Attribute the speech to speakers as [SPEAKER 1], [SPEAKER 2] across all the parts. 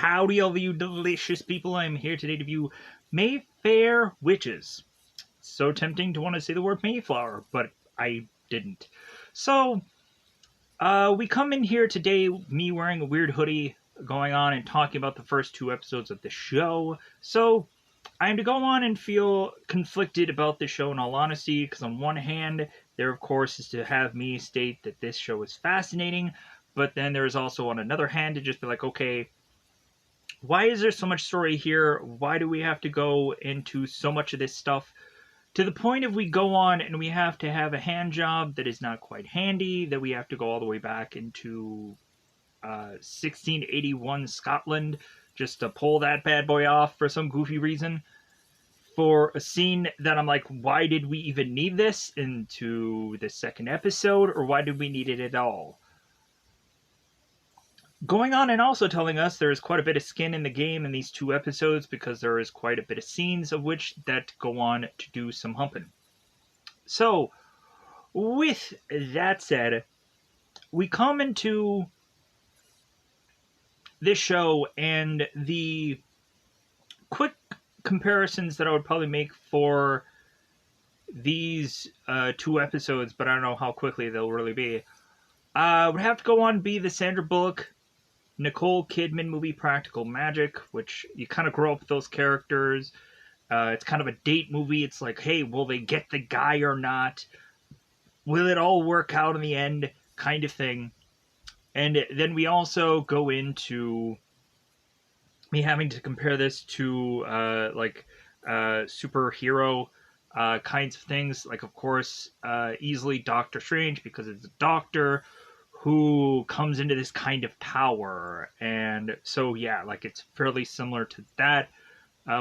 [SPEAKER 1] Howdy, all of you delicious people. I'm here today to view Mayfair Witches. So tempting to want to say the word Mayflower, but I didn't. So, we come in here today, me wearing a weird hoodie, going on and talking about the first two episodes of the show. So, I am to go on and feel conflicted about the show in all honesty, because on one hand, there of course is to have me state that this show is fascinating, but then there is also on another hand to just be like, okay, why is there so much story here? Why do we have to go into so much of this stuff? To the point of we go on and we have to have a hand job that is not quite handy, that we have to go all the way back into 1681 Scotland just to pull that bad boy off for some goofy reason. For a scene that I'm like, why did we even need this into the second episode? Or why did we need it at all? Going on and also telling us there is quite a bit of skin in the game in these two episodes because there is quite a bit of scenes of which that go on to do some humping. So, with that said, we come into this show and the quick comparisons that I would probably make for these two episodes, but I don't know how quickly they'll really be, would have to go on be the Sandra Bullock Nicole Kidman movie Practical Magic, which you kind of grow up with those characters. It's kind of a date movie. It's like, hey, will they get the guy or not? Will it all work out in the end? Kind of thing. And then we also go into me having to compare this to superhero kinds of things. Like, of course, easily Doctor Strange, because it's a doctor who comes into this kind of power. And so, yeah, like it's fairly similar to that,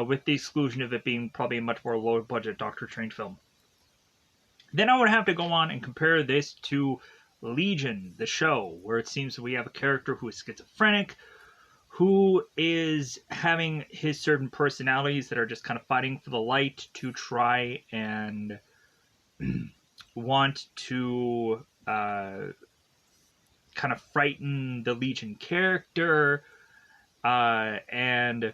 [SPEAKER 1] with the exclusion of it being probably a much more low-budget Doctor Strange film. Then I would have to go on and compare this to Legion, the show, where it seems that we have a character who is schizophrenic, who is having his certain personalities that are just kind of fighting for the light to try and want to kind of frighten the Legion character, and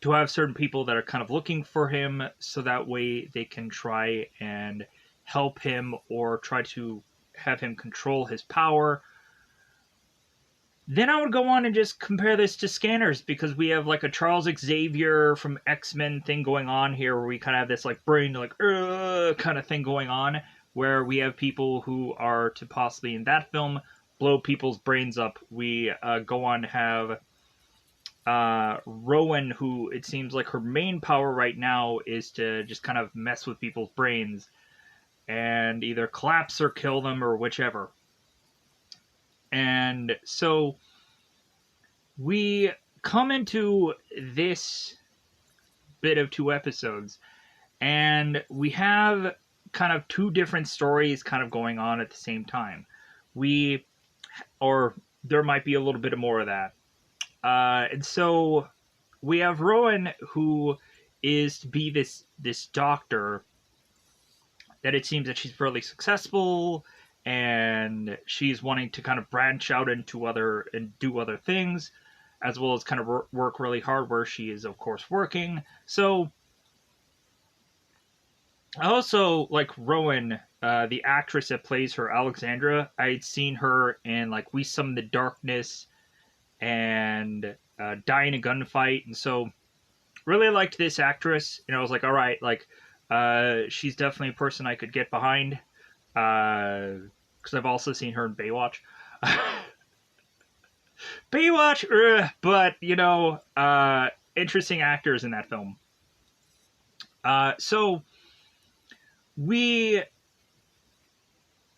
[SPEAKER 1] to have certain people that are kind of looking for him so that way they can try and help him or try to have him control his power. Then I would go on and just compare this to Scanners, because we have like a Charles Xavier from X-Men thing going on here, where we kind of have this like brain like kind of thing going on, where we have people who are to possibly in that film blow people's brains up. We go on to have Rowan, who it seems like her main power right now is to just kind of mess with people's brains and either collapse or kill them or whichever. And so we come into this bit of two episodes, and we have kind of two different stories kind of going on at the same time. Or there might be a little bit more of that. And so we have Rowan, who is to be this doctor, that it seems that she's fairly successful, and she's wanting to kind of branch out into do other things, as well as kind of work really hard where she is, of course, working. So I also like Rowan, the actress that plays her, Alexandra. I had seen her in like We Summon the Darkness and Die in a Gunfight, and so really liked this actress. And I was like, all right, like she's definitely a person I could get behind, because I've also seen her in Baywatch. Baywatch, but you know, interesting actors in that film. So we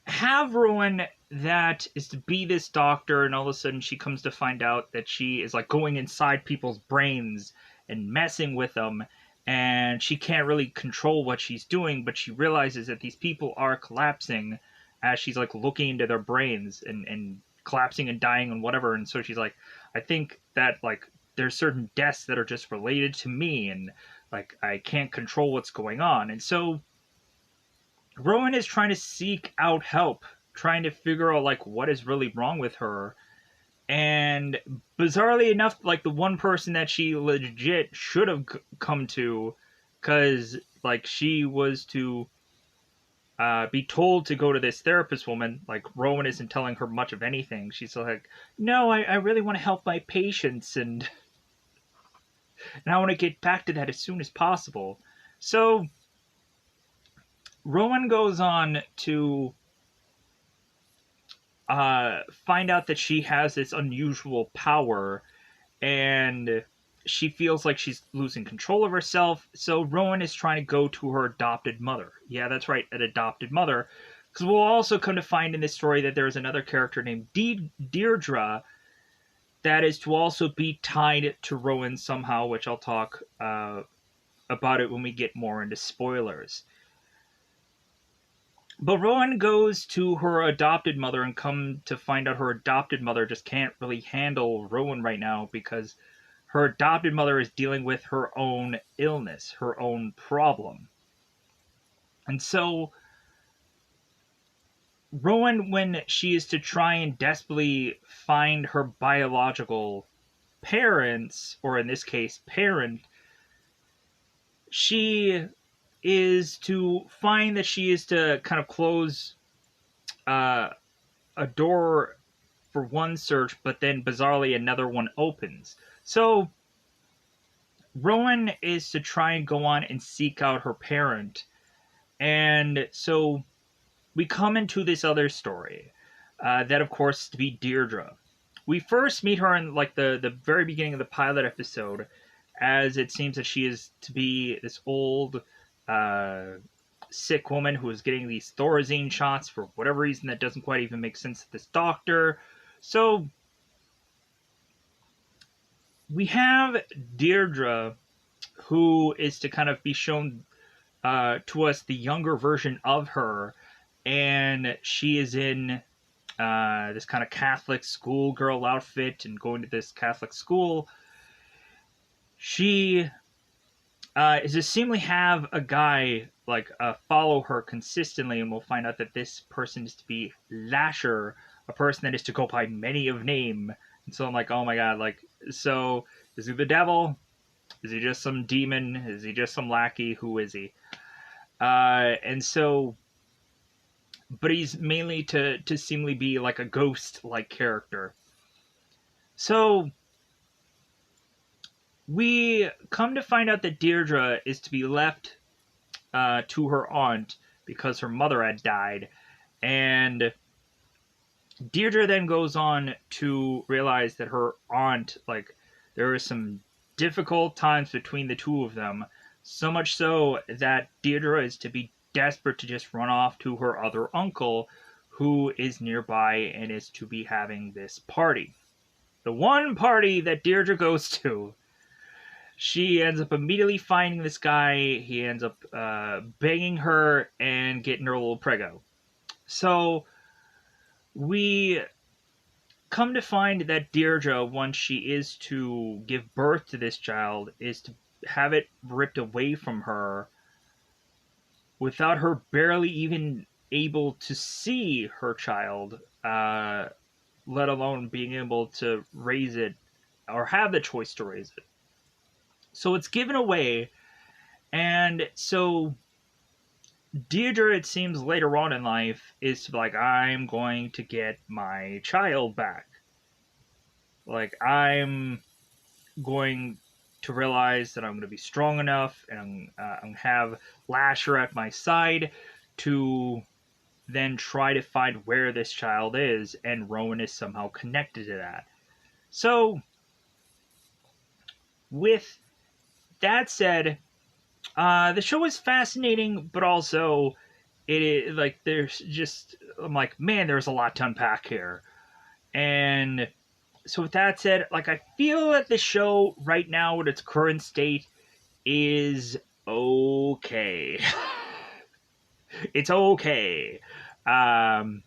[SPEAKER 1] have Rowan that is to be this doctor, and all of a sudden she comes to find out that she is like going inside people's brains and messing with them, and she can't really control what she's doing, but she realizes that these people are collapsing as she's like looking into their brains and collapsing and dying and whatever. And so she's like, I think that like there's certain deaths that are just related to me, and like I can't control what's going on. And so Rowan is trying to seek out help, trying to figure out like what is really wrong with her, And bizarrely enough, like the one person that she legit should have come to, because like she was to be told to go to this therapist woman. Like Rowan isn't telling her much of anything. She's like, "No, I really want to help my patients, and I want to get back to that as soon as possible." So Rowan goes on to find out that she has this unusual power, and she feels like she's losing control of herself. So Rowan is trying to go to her adopted mother. Yeah, that's right, an adopted mother. Because we'll also come to find in this story that there is another character named Deirdre that is to also be tied to Rowan somehow, which I'll talk about it when we get more into spoilers. But Rowan goes to her adopted mother and come to find out her adopted mother just can't really handle Rowan right now because her adopted mother is dealing with her own illness, her own problem. And so Rowan, when she is to try and desperately find her biological parents, or in this case, parent, she is to find that she is to kind of close uh, a door for one search, but then bizarrely another one opens. So Rowan is to try and go on and seek out her parent. And so we come into this other story. That, of course, is to be Deirdre. We first meet her in like the very beginning of the pilot episode, as it seems that she is to be this old, uh, sick woman who is getting these Thorazine shots for whatever reason that doesn't quite even make sense to this doctor. So we have Deirdre, who is to kind of be shown to us the younger version of her, and she is in this kind of Catholic schoolgirl outfit and going to this Catholic school. She is to seemingly have a guy like follow her consistently, and we'll find out that this person is to be Lasher, a person that is to go by many of name. And so I'm like, oh my god, like, so is he the devil? Is he just some demon? Is he just some lackey? Who is he? And so, but he's mainly to seemingly be like a ghost like character. So we come to find out that Deirdre is to be left to her aunt because her mother had died, and Deirdre then goes on to realize that her aunt, like, there is some difficult times between the two of them, so much so that Deirdre is to be desperate to just run off to her other uncle, who is nearby and is to be having this party. The one party that Deirdre goes to, she ends up immediately finding this guy. He ends up banging her and getting her a little preggo. So we come to find that Deirdre, once she is to give birth to this child, is to have it ripped away from her without her barely even able to see her child, let alone being able to raise it or have the choice to raise it. So it's given away, and so Deirdre, it seems later on in life, is to be like, I'm going to get my child back. Like, I'm going to realize that I'm going to be strong enough and I'm going to have Lasher at my side to then try to find where this child is, and Rowan is somehow connected to that. So, with that said, the show is fascinating, but also it is like there's just I'm like, man, there's a lot to unpack here. And so with that said, like I feel that the show right now at its current state is okay. It's okay. Um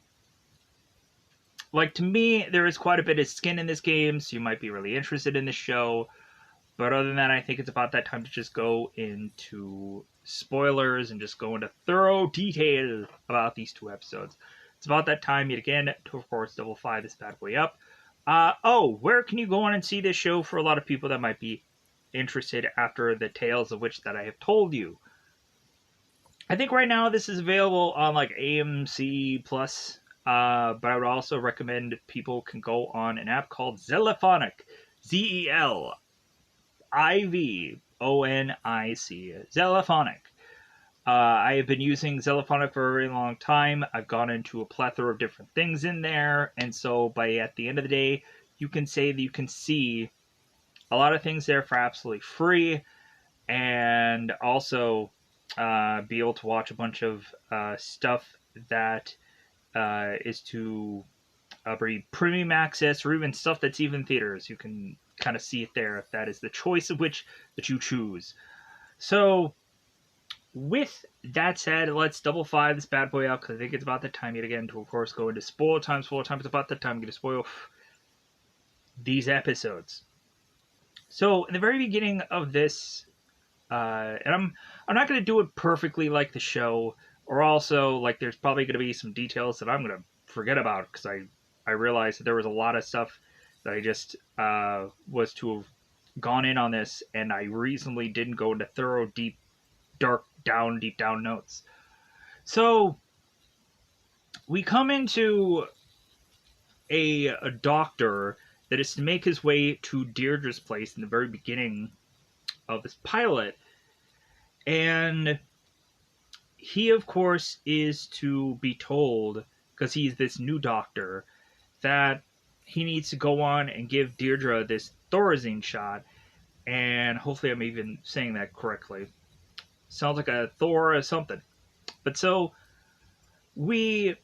[SPEAKER 1] like to me, there is quite a bit of skin in this game, so you might be really interested in the show. But other than that, I think it's about that time to just go into spoilers and just go into thorough detail about these two episodes. It's about that time yet again to, of course, double fly this bad boy up. Oh, where can you go on and see this show for a lot of people that might be interested after the tales of which that I have told you? I think right now this is available on like AMC Plus, but I would also recommend people can go on an app called Zelifonic, Zelivonic, Zelifonic. I have been using Zelifonic for a very long time. I've gone into a plethora of different things in there, and so by at the end of the day, you can say that you can see a lot of things there for absolutely free, and also be able to watch a bunch of stuff that is to be premium access, or even stuff that's even theaters. You can kind of see it there if that is the choice of which that you choose. So with that said, let's double fire this bad boy out because I think it's about the time yet again to, of course, go into spoiler time. Spoiler time is about the time to spoil these episodes. So, in the very beginning of this, and I'm not going to do it perfectly like the show, or also like there's probably going to be some details that I'm going to forget about because I realized that there was a lot of stuff that I just was to have gone in on this, and I reasonably didn't go into thorough, deep down notes. So we come into a doctor that is to make his way to Deirdre's place in the very beginning of this pilot, and he, of course, is to be told, because he's this new doctor, that he needs to go on and give Deirdre this Thorazine shot, and hopefully I'm even saying that correctly. Sounds like a Thor or something. But so we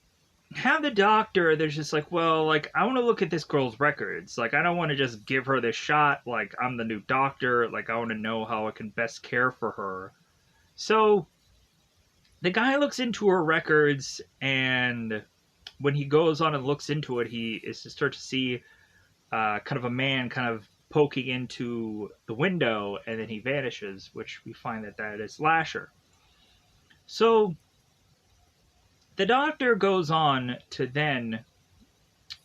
[SPEAKER 1] have the doctor there's just like, well, like, I want to look at this girl's records. Like, I don't want to just give her this shot. Like, I'm the new doctor. Like, I want to know how I can best care for her. So the guy looks into her records, and when he goes on and looks into it, he is to start to see kind of a man kind of poking into the window, and then he vanishes, which we find that is Lasher. So the doctor goes on to then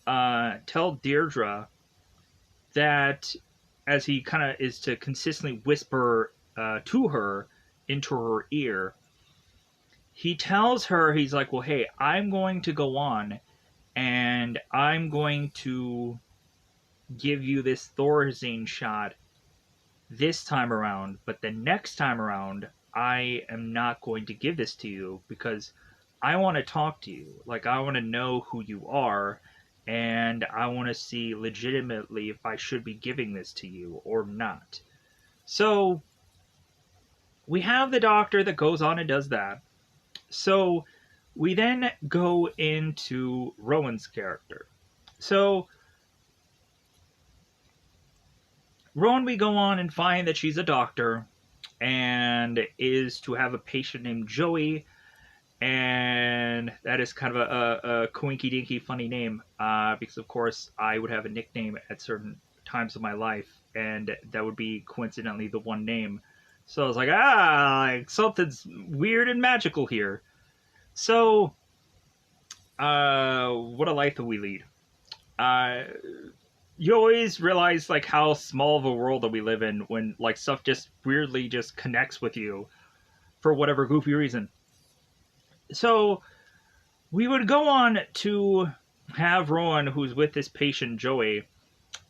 [SPEAKER 1] tell Deirdre that, as he kind of is to consistently whisper to her into her ear, he tells her, he's like, well, hey, I'm going to go on and I'm going to give you this Thorazine shot this time around, but the next time around, I am not going to give this to you because I want to talk to you. Like, I want to know who you are, and I want to see legitimately if I should be giving this to you or not. So, we have the doctor that goes on and does that. So, we then go into Rowan's character. So, Rowan, we go on and find that she's a doctor and is to have a patient named Joey, and that is kind of a coinky dinky funny name because, of course, I would have a nickname at certain times of my life, and that would be coincidentally the one name. So I was like, like, something's weird and magical here. So, what a life that we lead. You always realize like how small of a world that we live in when like stuff just weirdly just connects with you for whatever goofy reason. So we would go on to have Rowan, who's with this patient Joey,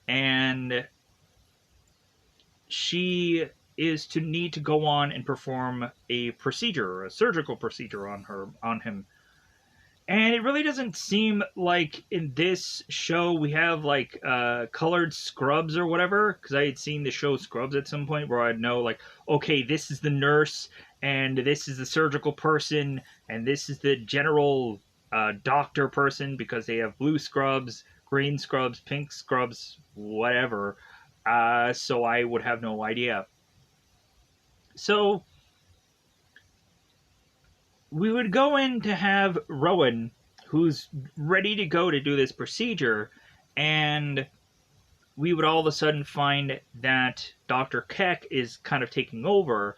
[SPEAKER 1] and she is to need to go on and perform a procedure, a surgical procedure on him. And it really doesn't seem like in this show we have like colored scrubs or whatever, because I had seen the show Scrubs at some point where I'd know like, okay, this is the nurse and this is the surgical person and this is the general doctor person because they have blue scrubs, green scrubs, pink scrubs, whatever. So I would have no idea. So we would go in to have Rowan, who's ready to go to do this procedure, and we would all of a sudden find that Dr. Keck is kind of taking over,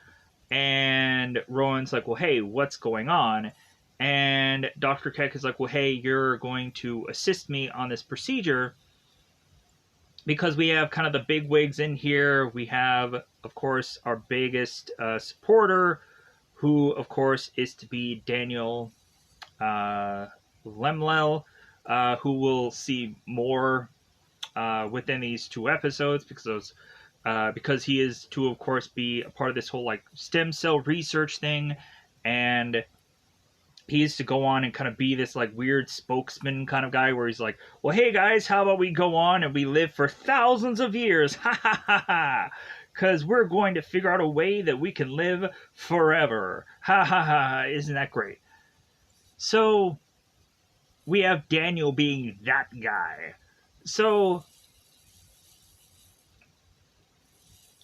[SPEAKER 1] and Rowan's like, well, hey, what's going on? And Dr. Keck is like, well, hey, you're going to assist me on this procedure. because we have kind of the big wigs in here, we have, of course, our biggest supporter, who, of course, is to be Daniel uh, Lemlel, who we'll see more within these 2 episodes, because he is to, of course, be a part of this whole like stem cell research thing, and he is to go on and kind of be this like weird spokesman kind of guy where he's like, well, hey guys, how about we go on and we live for thousands of years, ha ha ha ha, because we're going to figure out a way that we can live forever, ha ha ha, isn't that great? So we have Daniel being that guy. So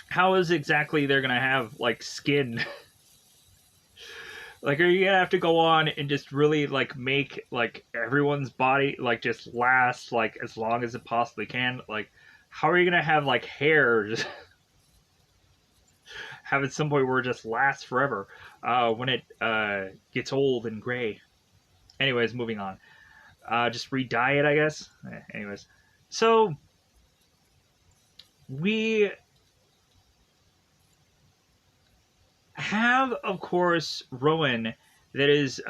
[SPEAKER 1] how is exactly they're gonna have like skin? Like, are you gonna have to go on and just really like make like everyone's body like just last like as long as it possibly can? Like, how are you gonna have like hair just have at some point where it just lasts forever when it gets old and gray? Anyways, moving on. Just re-dye it, I guess. Anyways, so we have, of course, Rowan that is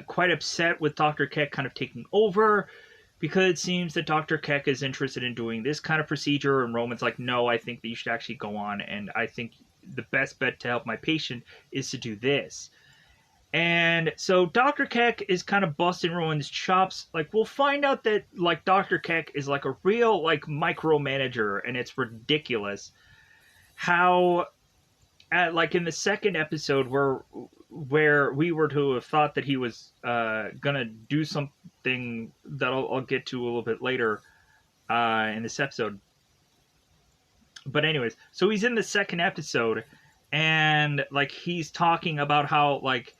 [SPEAKER 1] quite upset with Dr. Keck kind of taking over, because it seems that Dr. Keck is interested in doing this kind of procedure, and Rowan's like, no, I think that you should actually go on, and I think the best bet to help my patient is to do this. And so Dr. Keck is kind of busting Rowan's chops. Like, we'll find out that like Dr. Keck is like a real like micromanager, and it's ridiculous how like in the second episode where we were to have thought that he was gonna do something that I'll get to a little bit later in this episode. But anyways, so he's in the second episode, and like he's talking about how like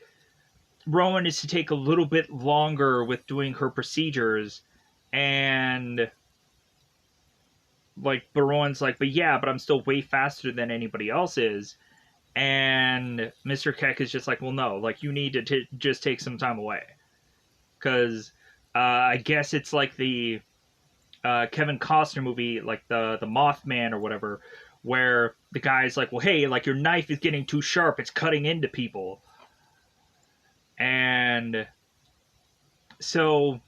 [SPEAKER 1] Rowan is to take a little bit longer with doing her procedures, and like, but Rowan's like, but yeah, but I'm still way faster than anybody else is. And Mr. Keck is just like, well, no, like, you need to just take some time away. Because I guess it's like the Kevin Costner movie, like the Mothman or whatever, where the guy's like, well, hey, like, your knife is getting too sharp. It's cutting into people. And so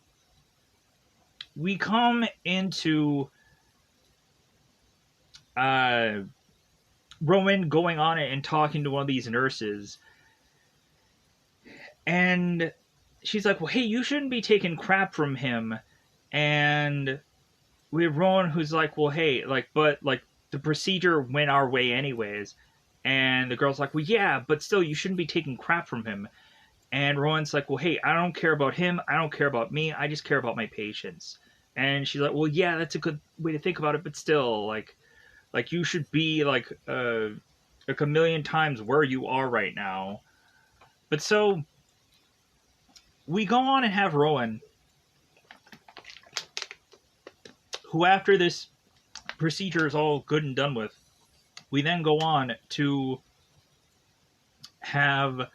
[SPEAKER 1] we come into Rowan going on and talking to one of these nurses, and she's like, well, hey, you shouldn't be taking crap from him. And we have Rowan who's like, well, hey, like, but like the procedure went our way anyways. And the girl's like, well, yeah, but still, you shouldn't be taking crap from him. And Rowan's like, well, hey, I don't care about him, I don't care about me, I just care about my patients. And she's like, well, yeah, that's a good way to think about it, but still, like you should be like a million times where you are right now. But so we go on and have Rowan, who after this procedure is all good and done with, we then go on to have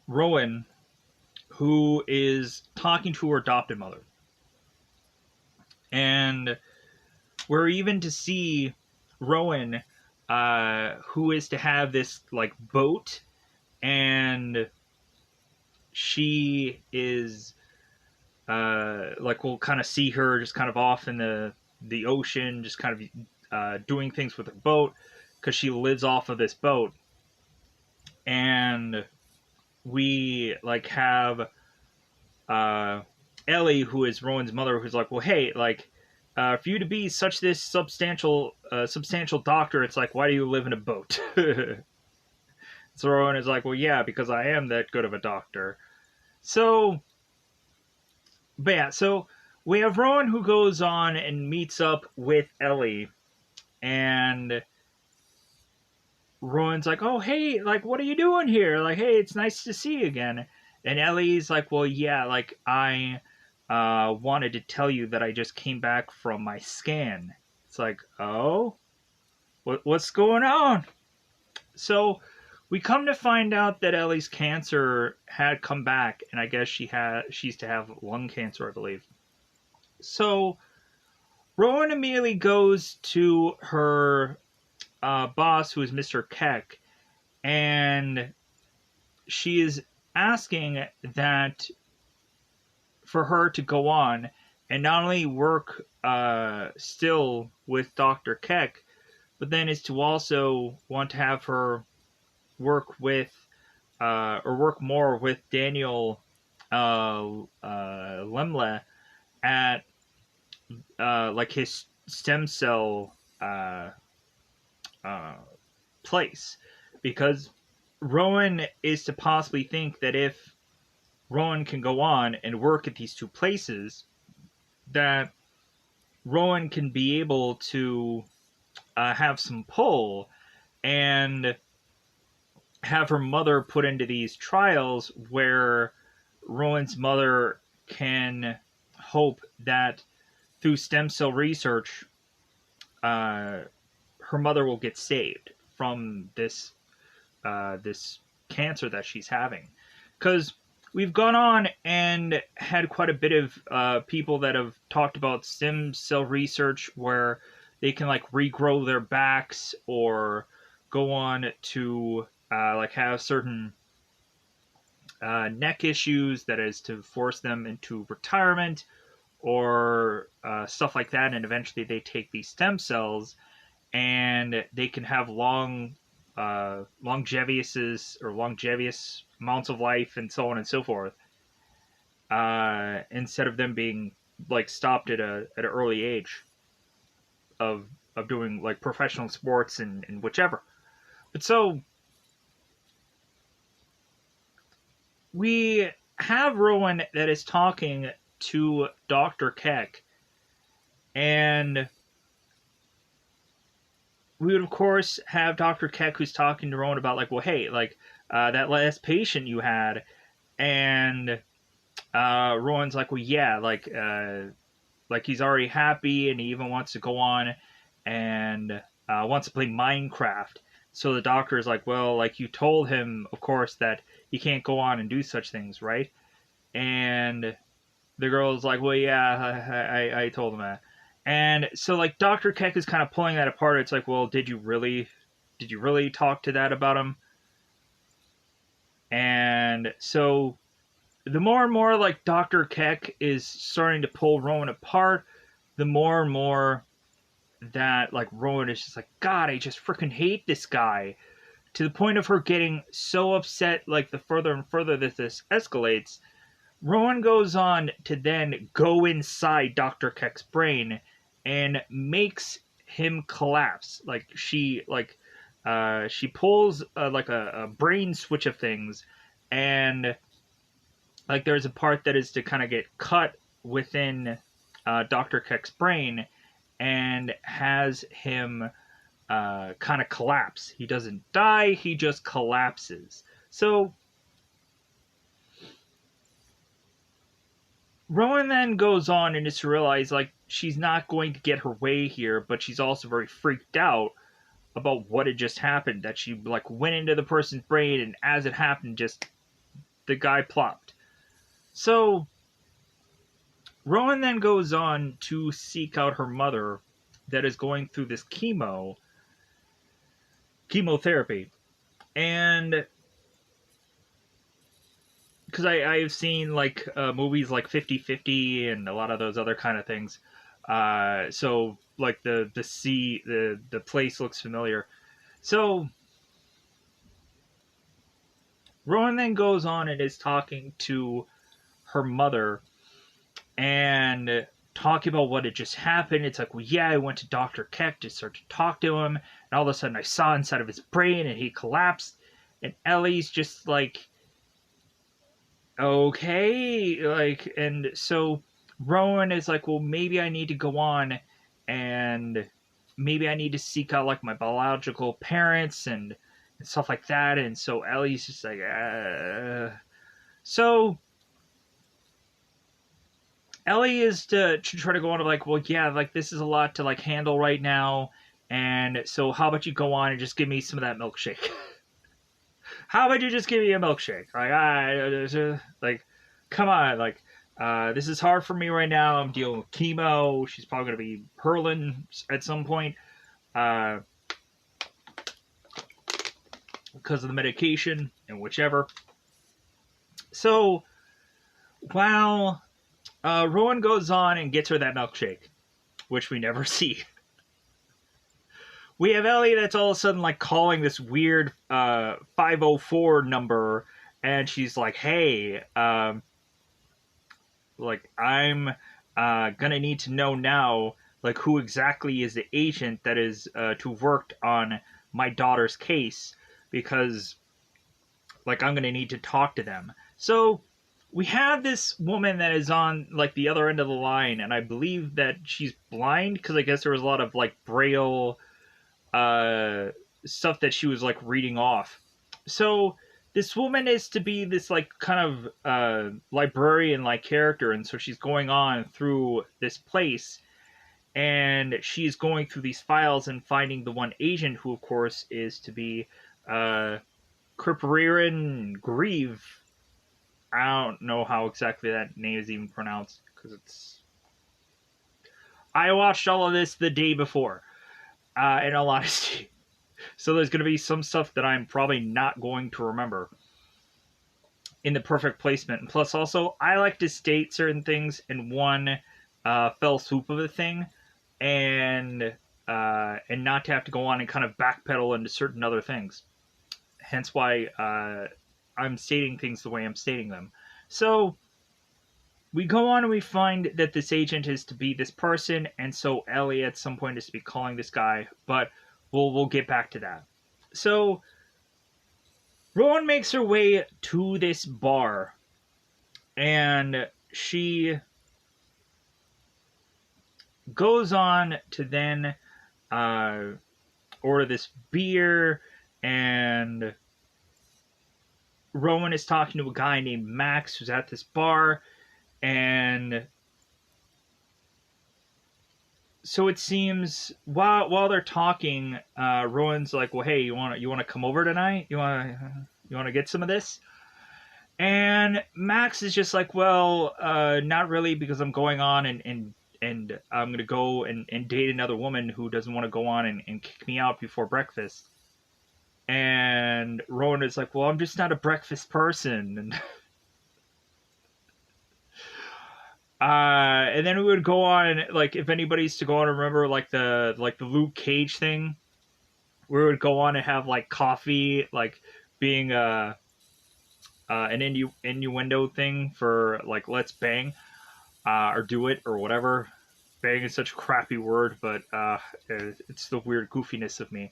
[SPEAKER 1] Rowan, who is talking to her adopted mother. And we're even to see Rowan, who is to have this like boat, and she is like, we'll kind of see her just kind of off in the ocean, just kind of doing things with her boat, because she lives off of this boat. And we like have Ellie, who is Rowan's mother, who's like, well, hey, like, for you to be such this substantial doctor, it's like, why do you live in a boat? So Rowan is like, well, yeah, because I am that good of a doctor. So, but yeah, so we have Rowan who goes on and meets up with Ellie, and Rowan's like, oh, hey, like, what are you doing here? Like, hey, it's nice to see you again. And Ellie's like, well, yeah, like, I wanted to tell you that I just came back from my scan. It's like, oh, what's going on? So we come to find out that Ellie's cancer had come back, and I guess she's to have lung cancer, I believe. So Rowan immediately goes to her boss, who is Mr. Keck, and she is asking that for her to go on and not only work still with Dr. Keck, but then is to also want to have her work with or work more with Daniel Lemle at like his stem cell uh, uh, place, because Rowan is to possibly think that if Rowan can go on and work at these two places, that Rowan can be able to have some pull and have her mother put into these trials where Rowan's mother can hope that through stem cell research, uh, her mother will get saved from this cancer that she's having. Because we've gone on and had quite a bit of people that have talked about stem cell research where they can like regrow their backs or go on to like have certain neck issues that is to force them into retirement or stuff like that, and eventually they take these stem cells and they can have longevous amounts of life and so on and so forth, instead of them being like stopped at an early age of doing like professional sports and whichever. But so we have Rowan that is talking to Dr. Keck, and we would of course have Dr. Keck who's talking to Rowan about like, well, hey, like that last patient you had, and Rowan's like, well, yeah, like he's already happy and he even wants to go on and wants to play Minecraft. So the doctor is like, well, like you told him, of course, that he can't go on and do such things, right? And the girl's like, well, yeah, I told him that. And so like Dr. Keck is kind of pulling that apart. It's like, well, did you really talk to that about him? And so the more and more like Dr. Keck is starting to pull Rowan apart, the more and more that like Rowan is just like, God, I just freaking hate this guy. To the point of her getting so upset, like the further and further that this escalates, Rowan goes on to then go inside Dr. Keck's brain and makes him collapse. Like she pulls like a brain switch of things, and like there's a part that is to kind of get cut within Dr. Keck's brain and has him kind of collapse. He doesn't die, he just collapses. So Rowan then goes on and is to realize like she's not going to get her way here, but she's also very freaked out about what had just happened. That she like went into the person's brain, and as it happened, just the guy plopped. So Rowan then goes on to seek out her mother that is going through this chemotherapy. And because I've seen like movies like 50-50 and a lot of those other kind of things. So like the place looks familiar. So Rowan then goes on and is talking to her mother and talking about what had just happened. It's like, well, yeah, I went to Dr. Keck to start to talk to him, and all of a sudden I saw inside of his brain and he collapsed. And Ellie's just like, okay, like, and so Rowan is like, well, maybe I need to go on and maybe I need to seek out like my biological parents and stuff like that. And so Ellie's just like, so Ellie is to try to go on to like, well, yeah, like this is a lot to like handle right now, and so how about you go on and just give me some of that milkshake? How about you just give me a milkshake? Like, like, come on, like, This is hard for me right now. I'm dealing with chemo. She's probably going to be hurling at some point uh, because of the medication and whichever. So while Rowan goes on and gets her that milkshake, which we never see, we have Ellie that's all of a sudden like calling this weird 504 number, and she's like, "Hey, like I'm gonna need to know now, like who exactly is the agent that is to worked on my daughter's case, because like I'm gonna need to talk to them." So we have this woman that is on like the other end of the line, and I believe that she's blind because I guess there was a lot of like braille uh, stuff that she was like reading off. So this woman is to be this like kind of librarian like character, and so she's going on through this place, and she's going through these files and finding the one agent who, of course, is to be Cripperian Grieve. I don't know how exactly that name is even pronounced because it's. I watched all of this the day before, in all honesty. So there's going to be some stuff that I'm probably not going to remember in the perfect placement. And plus, also, I like to state certain things in one fell swoop of a thing, and not to have to go on and kind of backpedal into certain other things. Hence why I'm stating things the way I'm stating them. So we go on and we find that this agent is to be this person, and so Ellie at some point is to be calling this guy, but we'll get back to that. So Rowan makes her way to this bar, and she goes on to then order this beer, and Rowan is talking to a guy named Max who's at this bar, and so it seems while they're talking, Rowan's like, "Well, hey, you want to come over tonight? You want to get some of this?" And Max is just like, "Well, not really, because I'm going on and I'm gonna go and date another woman who doesn't want to go on and kick me out before breakfast." And Rowan is like, "Well, I'm just not a breakfast person." And and then we would go on, like, if anybody's to go on and remember like the Luke Cage thing, we would go on and have like coffee, like being an innuendo thing for like let's bang or do it or whatever. Bang is such a crappy word, but it's the weird goofiness of me.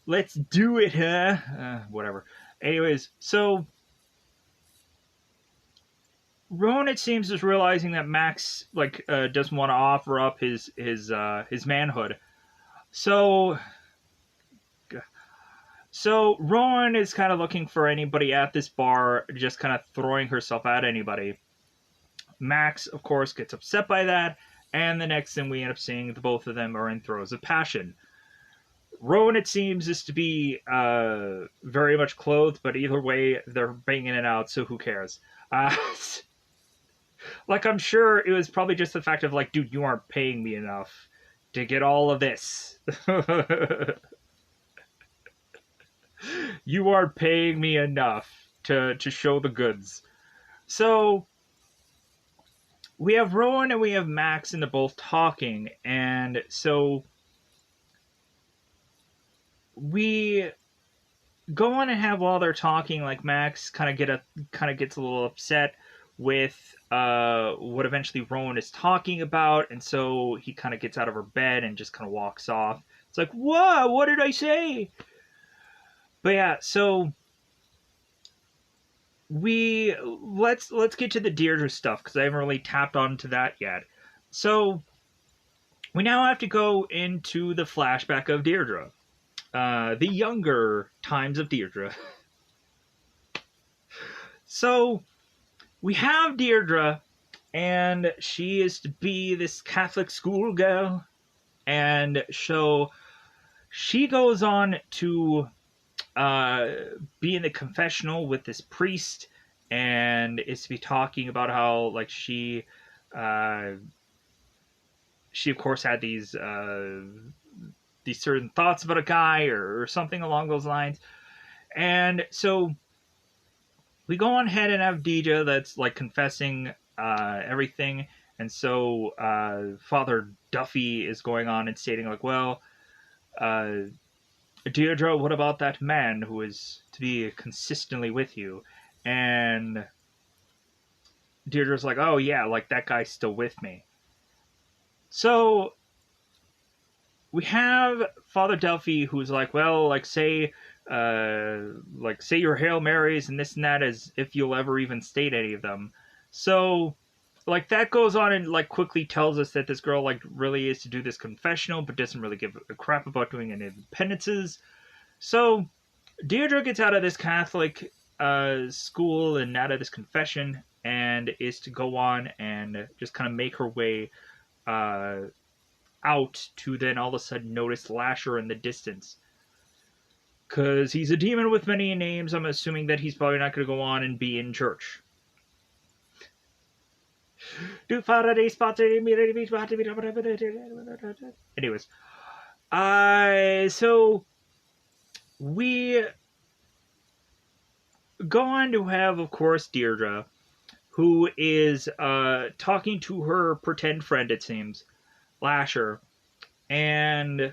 [SPEAKER 1] Let's do it, huh? Whatever. Anyways, so Rowan, it seems, is realizing that Max like doesn't want to offer up his manhood. So Rowan is kind of looking for anybody at this bar, just kind of throwing herself at anybody. Max, of course, gets upset by that, and the next thing we end up seeing, the both of them are in throes of passion. Rowan, it seems, is to be very much clothed, but either way, they're banging it out, so who cares? Like, I'm sure it was probably just the fact of, like, dude, you aren't paying me enough to get all of this. You aren't paying me enough to show the goods. So, we have Rowan and we have Max, and they're both talking, and so we go on and have, while they're talking, like, Max kind of gets a little upset with what eventually Rowan is talking about, and so he kind of gets out of her bed and just kind of walks off. It's like, what did I say? But yeah, so let's get to the Deirdre stuff, because I haven't really tapped onto that yet. So we now have to go into the flashback of Deirdre, the younger times of Deirdre. So we have Deirdre, and she is to be this Catholic schoolgirl, and so she goes on to be in the confessional with this priest, and is to be talking about how like uh, she of course had these certain thoughts about a guy or something along those lines. And so we go on ahead and have Deja that's like confessing everything. And so Father Duffy is going on and stating like, well, uh, Deirdre, what about that man who is to be consistently with you? And Deirdre's like, oh yeah, like that guy's still with me. So we have Father Delphi who's like, well, say your Hail Marys and this and that as if you'll ever even state any of them. So like that goes on and like quickly tells us that this girl like really is to do this confessional but doesn't really give a crap about doing any penances. So Deirdre gets out of this Catholic school and out of this confession and is to go on and just kind of make her way uh, out to then all of a sudden notice Lasher in the distance. Because he's a demon with many names, I'm assuming that he's probably not going to go on and be in church. Anyways, so we go on to have, of course, Deirdre, who is talking to her pretend friend, it seems, Lasher, and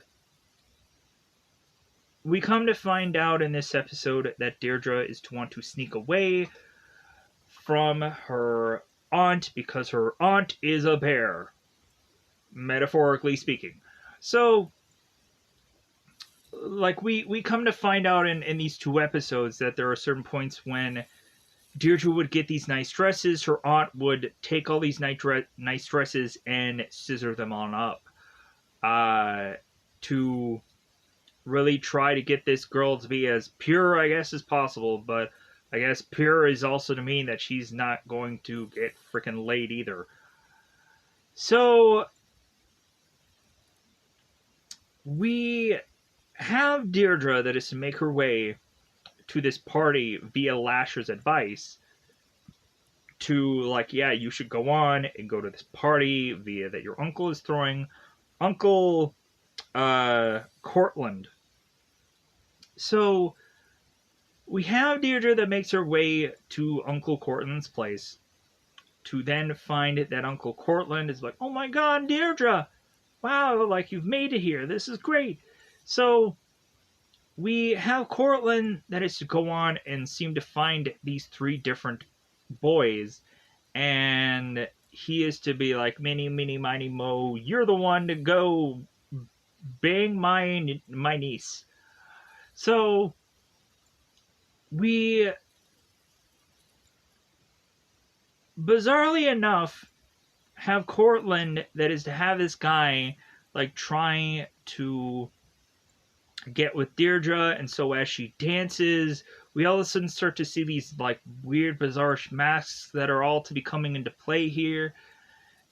[SPEAKER 1] we come to find out in this episode that Deirdre is to want to sneak away from her aunt because her aunt is a bear, metaphorically speaking. So, like, we come to find out in these two episodes that there are certain points when Deirdre would get these nice dresses, her aunt would take all these nice dresses and scissor them on up to really try to get this girl to be as pure, I guess, as possible. But I guess pure is also to mean that she's not going to get freaking laid either. So we have Deirdre that is to make her way to this party via Lasher's advice to like, yeah, you should go on and go to this party via that your uncle is throwing. Uncle Cortland. So we have Deirdre that makes her way to Uncle Cortland's place to then find that Uncle Cortland is like, oh my god, Deirdre! Wow, like you've made it here. This is great. So we have Cortland that is to go on and seem to find these three different boys, and he is to be like, mini, miny, mo, you're the one to go bang my niece. So we, bizarrely enough, have Cortland that is to have this guy like trying to get with Deirdre, and so as she dances, we all of a sudden start to see these like weird, bizarre masks that are all to be coming into play here.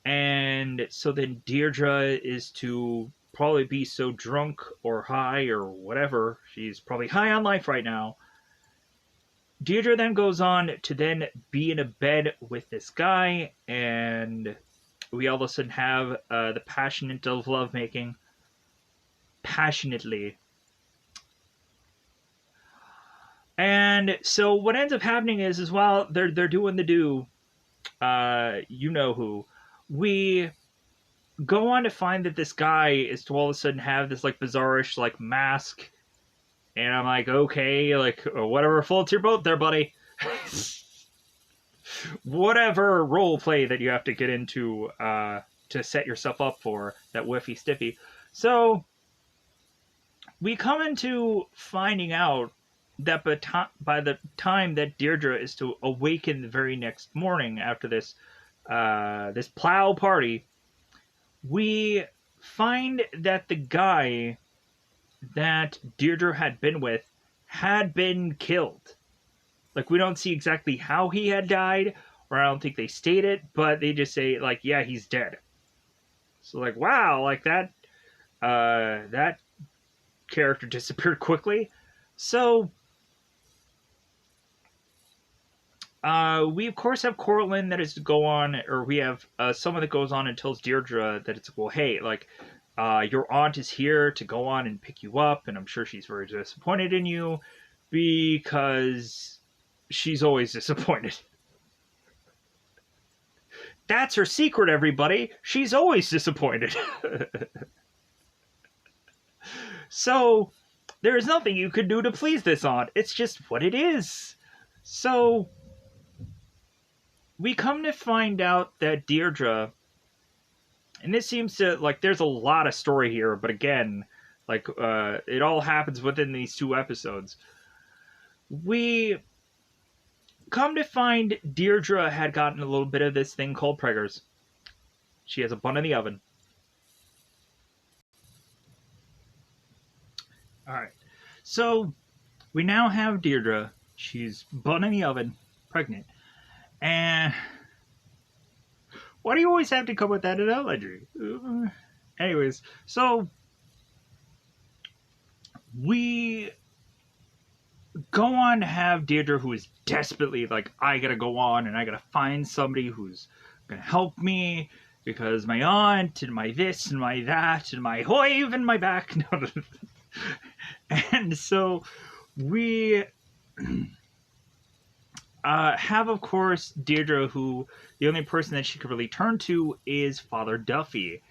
[SPEAKER 1] And so then Deirdre is to probably be so drunk or high or whatever, she's probably high on life right now. Deirdre then goes on to then be in a bed with this guy, and we all of a sudden have the passionate of lovemaking. Passionately. And so what ends up happening is while they're doing the you know who, we go on to find that this guy is to all of a sudden have this like bizarrish like mask, and I'm like, okay, like whatever floats your boat there, buddy. Whatever role play that you have to get into to set yourself up for that whiffy stiffy. So we come into finding out that by the time that Deirdre is to awaken the very next morning after this this plow party, we find that the guy that Deirdre had been with had been killed. Like, we don't see exactly how he had died, or I don't think they state it, but they just say, like, yeah, he's dead. So, like, wow, like that character disappeared quickly. So We of course have Cortland that is to go on, or we have someone that goes on and tells Deirdre that it's, well, hey, like, your aunt is here to go on and pick you up, and I'm sure she's very disappointed in you because she's always disappointed. That's her secret, everybody. She's always disappointed. So there is nothing you could do to please this aunt. It's just what it is. So we come to find out that Deirdre, and this seems to, like, there's a lot of story here, but again, like, it all happens within these 2 episodes. We come to find Deirdre had gotten a little bit of this thing called preggers. She has a bun in the oven. Alright. So, we now have Deirdre. She's bun in the oven, pregnant. And why do you always have to come with that analogy? Anyways, so we go on to have Deirdre, who is desperately like, I gotta go on and I gotta find somebody who's gonna help me because my aunt and my this and my that and my hoive and my back. And so we have, of course, Deirdre, who the only person that she could really turn to is Father Duffy.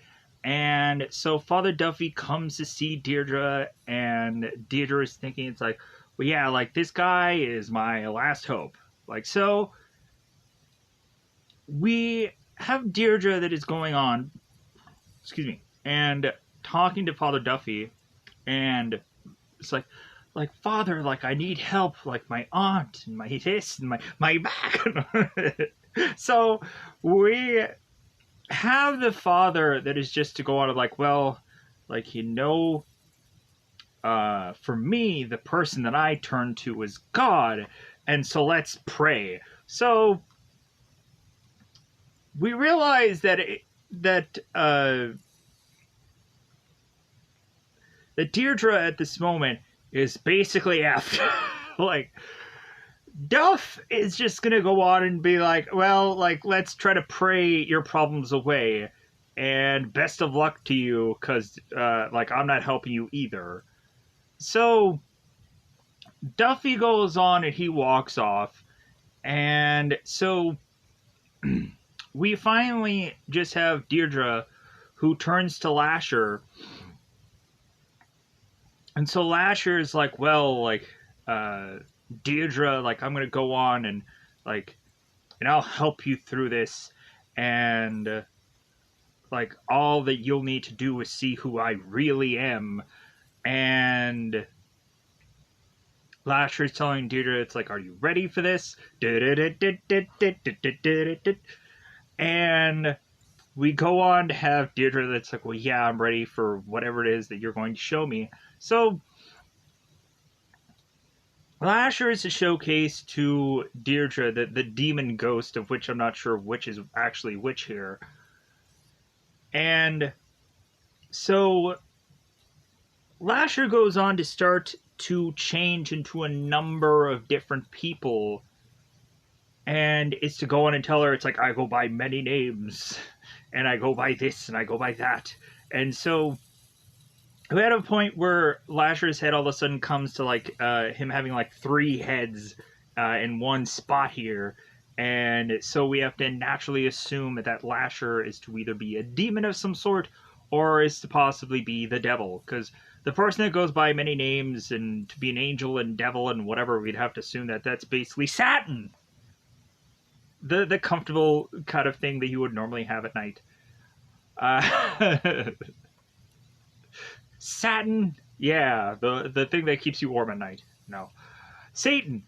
[SPEAKER 1] And so Father Duffy comes to see Deirdre, and Deirdre is thinking, it's like, well, yeah, like, this guy is my last hope. Like, so we have Deirdre that is going on, excuse me, and talking to Father Duffy, and it's like, Father, like, I need help, like, my aunt, and my this, and my back. So we have the father that is just to go out of, like, well, like, for me, the person that I turn to is God, and so let's pray. So we realize that that Deirdre at this moment is basically after like, Duff is just gonna go on and be like, well, like, let's try to pray your problems away, and best of luck to you, because like, I'm not helping you either. So Duffy goes on and he walks off, and so we finally just have Deirdre, who turns to Lasher. And so Lasher is like, well, like, Deirdre, like, I'm gonna go on and, like, and I'll help you through this, and like, all that you'll need to do is see who I really am. And Lasher's telling Deirdre, it's like, are you ready for this? And we go on to have Deirdre that's like, well, yeah, I'm ready for whatever it is that you're going to show me. So Lasher is a showcase to Deirdre, the demon ghost, of which I'm not sure which is actually which here. And so Lasher goes on to start to change into a number of different people, and it's to go on and tell her, it's like, I go by many names, and I go by this, and I go by that. And so we had a point where Lasher's head all of a sudden comes to, like, him having, like, 3 heads in one spot here. And so we have to naturally assume that Lasher is to either be a demon of some sort, or is to possibly be the devil. Because the person that goes by many names and to be an angel and devil and whatever, we'd have to assume that that's basically Satan. The comfortable kind of thing that you would normally have at night. Satan, yeah, the thing that keeps you warm at night. No. Satan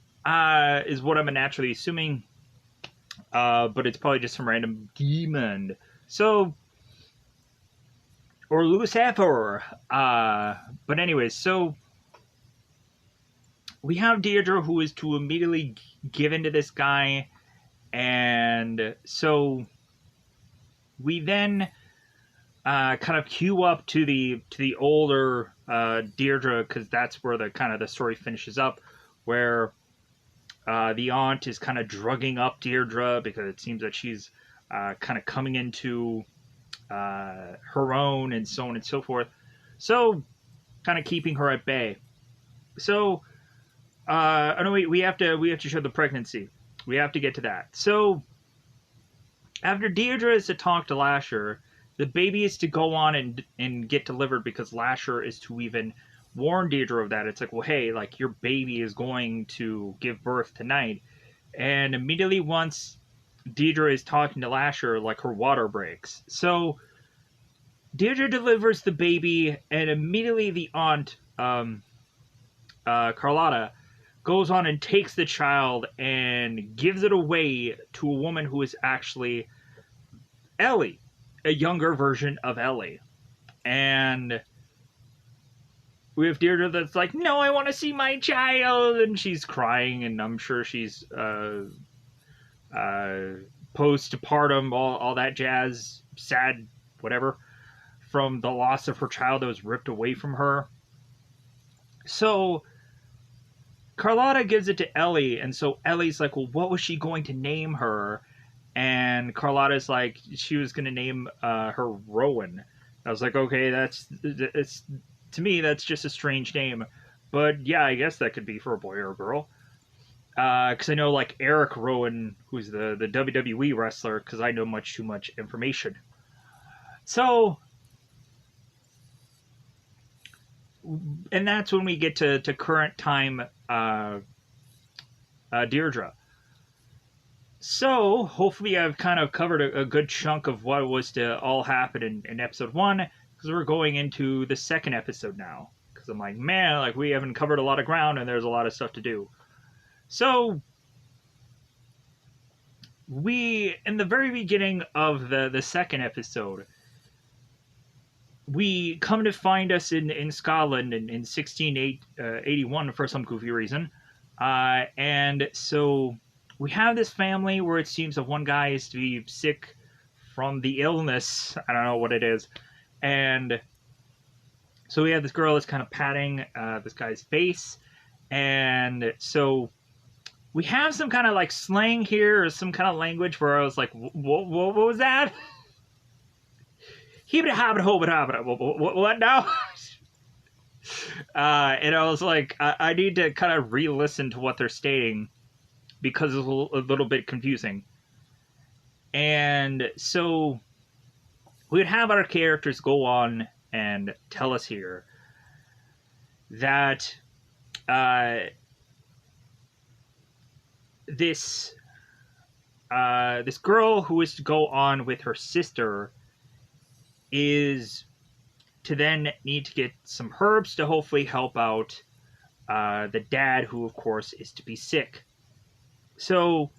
[SPEAKER 1] is what I'm naturally assuming, but it's probably just some random demon. So, or Lucifer. But anyways, so we have Deirdre, who is to immediately give in to this guy, and so we then kind of queue up to the older Deirdre, because that's where the kind of the story finishes up, where The aunt is kind of drugging up Deirdre because it seems that she's kind of coming into her own, and so on and so forth. So, kind of keeping her at bay. So, oh no, we have to show the pregnancy. We have to get to that. So, after Deirdre is to talk to Lasher, the baby is to go on and get delivered because Lasher is to even warn Deirdre of that. It's like, well, hey, like your baby is going to give birth tonight, and immediately once Deirdre is talking to Lasher, like her water breaks. So Deirdre delivers the baby, and immediately the aunt, Carlotta, goes on and takes the child and gives it away to a woman who is actually Ellie, a younger version of Ellie. And we have Deirdre that's like, no, I want to see my child, and she's crying, and I'm sure she's postpartum, all that jazz, sad, whatever, from the loss of her child that was ripped away from her. So Carlotta gives it to Ellie, and so Ellie's like, well, what was she going to name her? And Carlotta's like, she was going to name her Rowan. I was like, okay, it's to me, that's just a strange name. But yeah, I guess that could be for a boy or a girl. Because I know, like, Eric Rowan, who's the WWE wrestler, because I know much too much information. So, and that's when we get to current time Deirdre. So, hopefully I've kind of covered a good chunk of what was to all happen in episode 1, because we're going into the second episode now. Because I'm like, man, like, we haven't covered a lot of ground, and there's a lot of stuff to do. So, in the very beginning of the second episode, we come to find us in Scotland in 1681 for some goofy reason. And so we have this family where it seems that one guy is to be sick from the illness. I don't know what it is. And so we have this girl that's kind of patting this guy's face. And so we have some kind of like slang here, or some kind of language where I was like, what was that? What now? And I was like, I need to kind of re-listen to what they're stating because it's a little bit confusing. And so we would have our characters go on and tell us here that this girl who is to go on with her sister is to then need to get some herbs to hopefully help out the dad, who of course is to be sick. So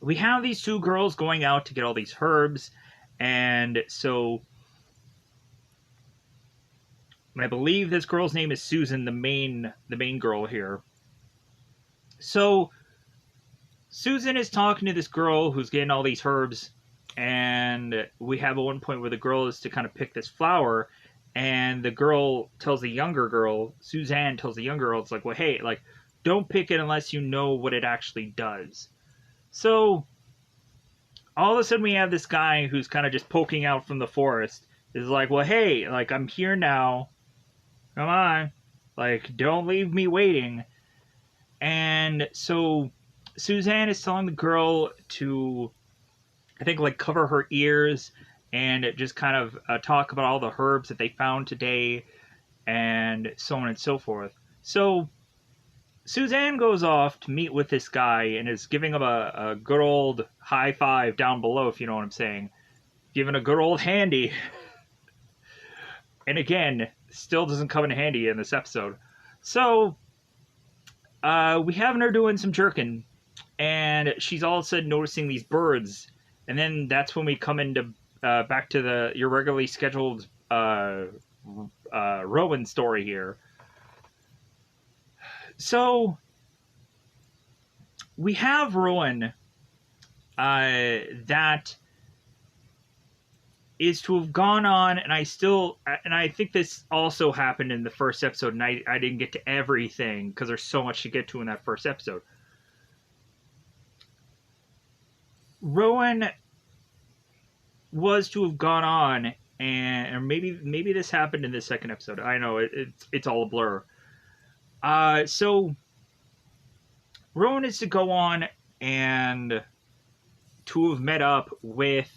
[SPEAKER 1] we have these two girls going out to get all these herbs, and so I believe this girl's name is Susan, the main girl here. So Susan is talking to this girl who's getting all these herbs, and we have at one point where the girl is to kind of pick this flower, and the girl tells the younger girl, Suzanne tells the younger girl, it's like, well, hey, like, don't pick it unless you know what it actually does. So all of a sudden we have this guy who's kind of just poking out from the forest, is like, well, hey, like, I'm here now, come on, like, don't leave me waiting. And so Suzanne is telling the girl to, I think, like, cover her ears and just kind of talk about all the herbs that they found today and so on and so forth. So Suzanne goes off to meet with this guy and is giving him a good old high five down below, if you know what I'm saying. Giving a good old handy. And again, still doesn't come in handy in this episode. So we have her doing some jerking, and she's all of a sudden noticing these birds. And then that's when we come into back to your regularly scheduled Rowan story here. So we have Rowan that is to have gone on, and I think this also happened in the first episode, and I didn't get to everything because there's so much to get to in that first episode. Rowan was to have gone on, and or maybe this happened in the second episode. I know it's all a blur. So Rowan is to go on and to have met up with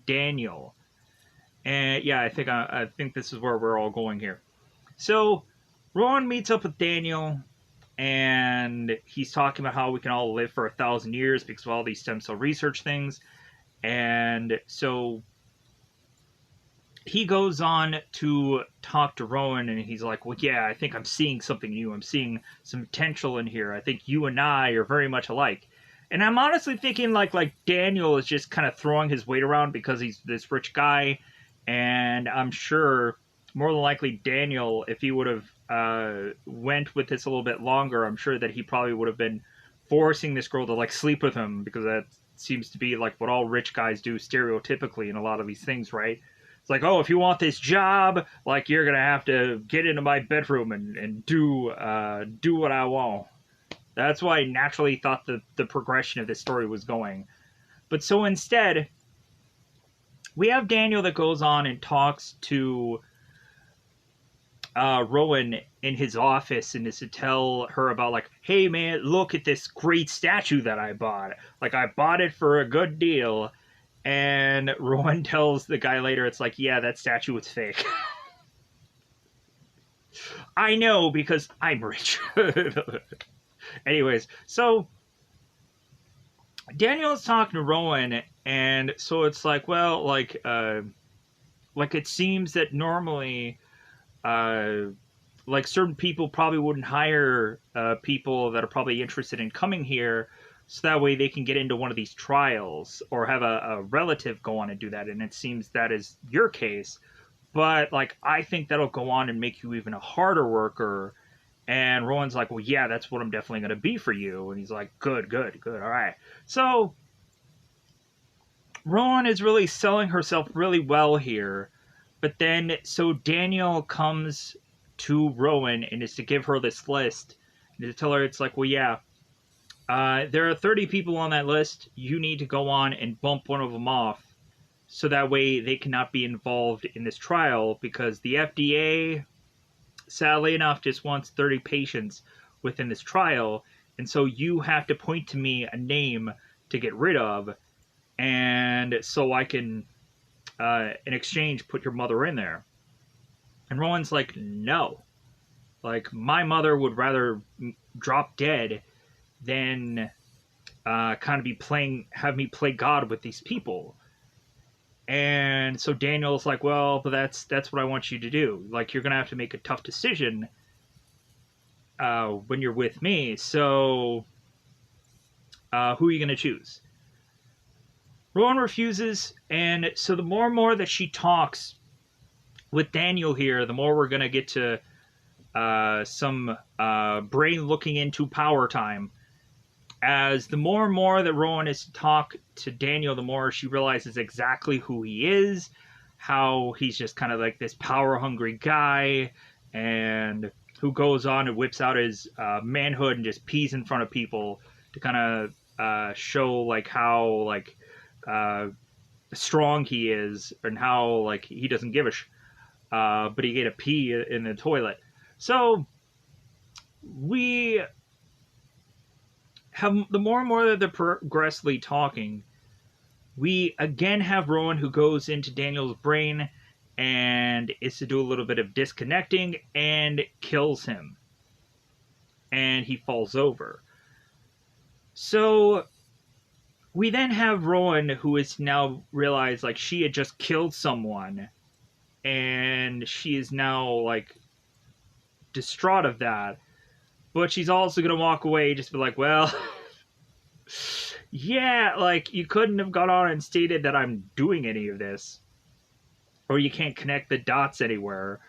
[SPEAKER 1] Daniel, and yeah, I think this is where we're all going here. So Rowan meets up with Daniel, and he's talking about how we can all live for 1,000 years because of all these stem cell research things. And so he goes on to talk to Rowan, and he's like, well, yeah, I think I'm seeing something new. I'm seeing some potential in here. I think you and I are very much alike. And I'm honestly thinking like Daniel is just kind of throwing his weight around because he's this rich guy. And I'm sure more than likely Daniel, if he would have went with this a little bit longer, I'm sure that he probably would have been forcing this girl to like sleep with him, because that seems to be like what all rich guys do stereotypically in a lot of these things, right? It's like, oh, if you want this job, like you're gonna have to get into my bedroom and do what I want. That's why I naturally thought the progression of this story was going. But so instead, we have Daniel that goes on and talks to Rowan in his office, and is to tell her about like, hey man, look at this great statue that I bought. Like I bought it for a good deal. And Rowan tells the guy later, it's like, yeah, that statue was fake. I know, because I'm rich. Anyways, so Daniel's talking to Rowan, and so it's like, well, like it seems that normally like certain people probably wouldn't hire people that are probably interested in coming here, so that way they can get into one of these trials or have a relative go on and do that. And it seems that is your case. But like, I think that'll go on and make you even a harder worker. And Rowan's like, well, yeah, that's what I'm definitely going to be for you. And he's like, good, good, good. All right. So Rowan is really selling herself really well here. But then, so Daniel comes to Rowan and is to give her this list. And to tell her, it's like, well, yeah, there are 30 people on that list. You need to go on and bump one of them off, so that way they cannot be involved in this trial, because the FDA, sadly enough, just wants 30 patients within this trial. And so you have to point to me a name to get rid of, and so I can, in exchange, put your mother in there. And Rowan's like, no. Like, my mother would rather drop dead than kind of have me play God with these people. And so Daniel's like, well, but that's what I want you to do. Like, you're gonna have to make a tough decision when you're with me. So who are you gonna choose? Rowan refuses, and so the more and more that she talks with Daniel here, the more we're gonna get to some brain looking into power time. As the more and more that Rowan is to talk to Daniel, the more she realizes exactly who he is, how he's just kind of like this power-hungry guy, and who goes on and whips out his manhood and just pees in front of people to kind of show like how like strong he is, and how like he doesn't give a but he get a pee in the toilet. So we have, the more and more that they're progressively talking, we again have Rowan who goes into Daniel's brain and is to do a little bit of disconnecting and kills him. And he falls over. So we then have Rowan who is now realized like she had just killed someone, and she is now like distraught of that. But she's also going to walk away, just be like, well, yeah, like, you couldn't have gone on and stated that I'm doing any of this. Or you can't connect the dots anywhere.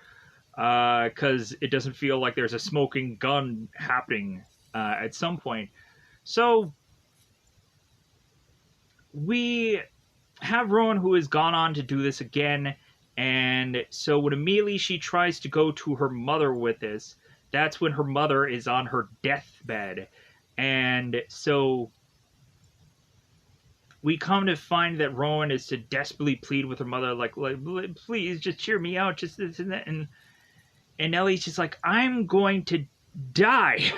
[SPEAKER 1] Because it doesn't feel like there's a smoking gun happening at some point. So, we have Rowan who has gone on to do this again. And so when immediately she tries to go to her mother with this, that's when her mother is on her deathbed. And so we come to find that Rowan is to desperately plead with her mother, like please just cheer me out, just this and that, and Ellie's just like, I'm going to die.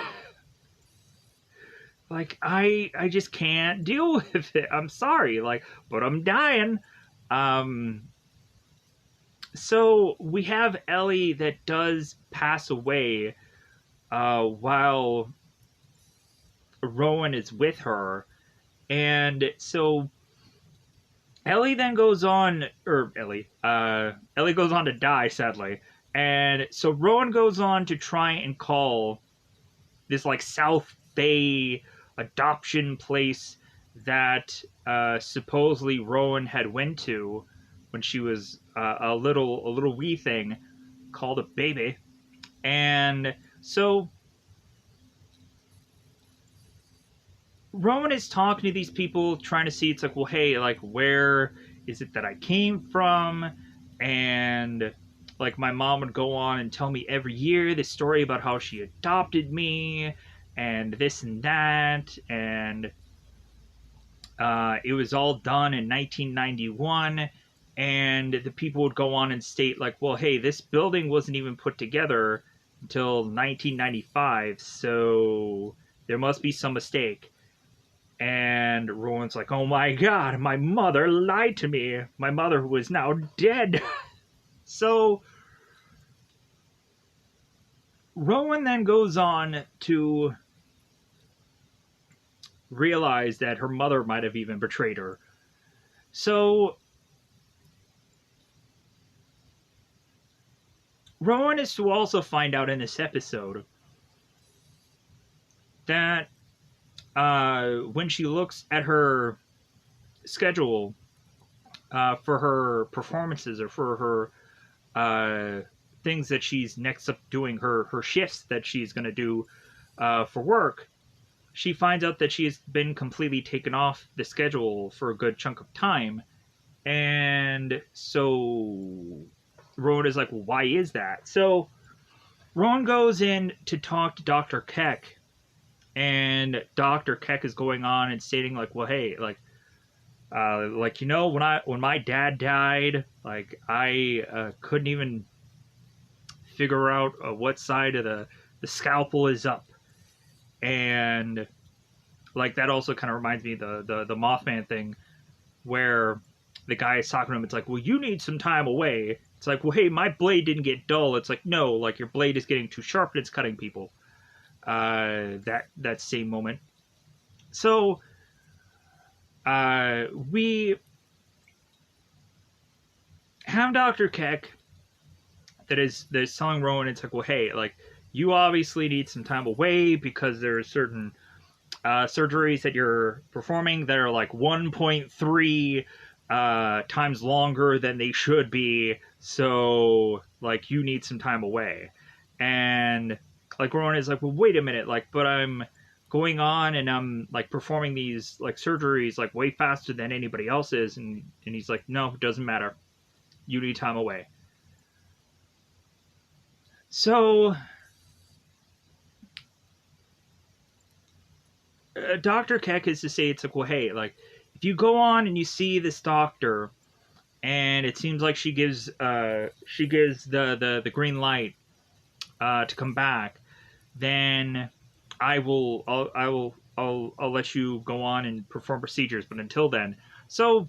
[SPEAKER 1] Like I just can't deal with it. I'm sorry, like, but I'm dying. Um, so we have Ellie that does pass away while Rowan is with her, and so Ellie then goes on, or Ellie goes on to die, sadly. And so Rowan goes on to try and call this like South Bay adoption place that supposedly Rowan had went to when she was a little wee thing called a baby. And so Rowan is talking to these people, trying to see, it's like, well, hey, like, where is it that I came from? And, like, my mom would go on and tell me every year this story about how she adopted me, and this and that, and it was all done in 1991, and the people would go on and state, like, well, hey, this building wasn't even put together until 1995, so there must be some mistake. And Rowan's like, oh my god, my mother lied to me. My mother who is now dead. So Rowan then goes on to realize that her mother might have even betrayed her. So Rowan is to also find out in this episode that when she looks at her schedule for her performances or for her things that she's next up doing, her shifts that she's going to do for work, she finds out that she's been completely taken off the schedule for a good chunk of time. And so Rowan is like, well, why is that? So Rowan goes in to talk to Dr. Keck, and Dr. Keck is going on and stating, like, well, hey, like, you know, when my dad died, like, I couldn't even figure out what side of the scalpel is up. And like, that also kind of reminds me of the Mothman thing, where the guy is talking to him. It's like, well, you need some time away. It's like, well, hey, my blade didn't get dull. It's like, no, like, your blade is getting too sharp and it's cutting people. That same moment. So we have Dr. Keck that is telling Rowan, it's like, well, hey, like, you obviously need some time away because there are certain surgeries that you're performing that are like 1.3 times longer than they should be. So, like, you need some time away. And like, Rowan is like, well, wait a minute, like, but I'm going on and I'm like performing these like surgeries like way faster than anybody else is. And he's like, no, it doesn't matter. You need time away. So Dr. Keck is to say, it's like, well, hey, like, if you go on and you see this doctor and it seems like she gives the green light to come back, then I'll let you go on and perform procedures. But until then, so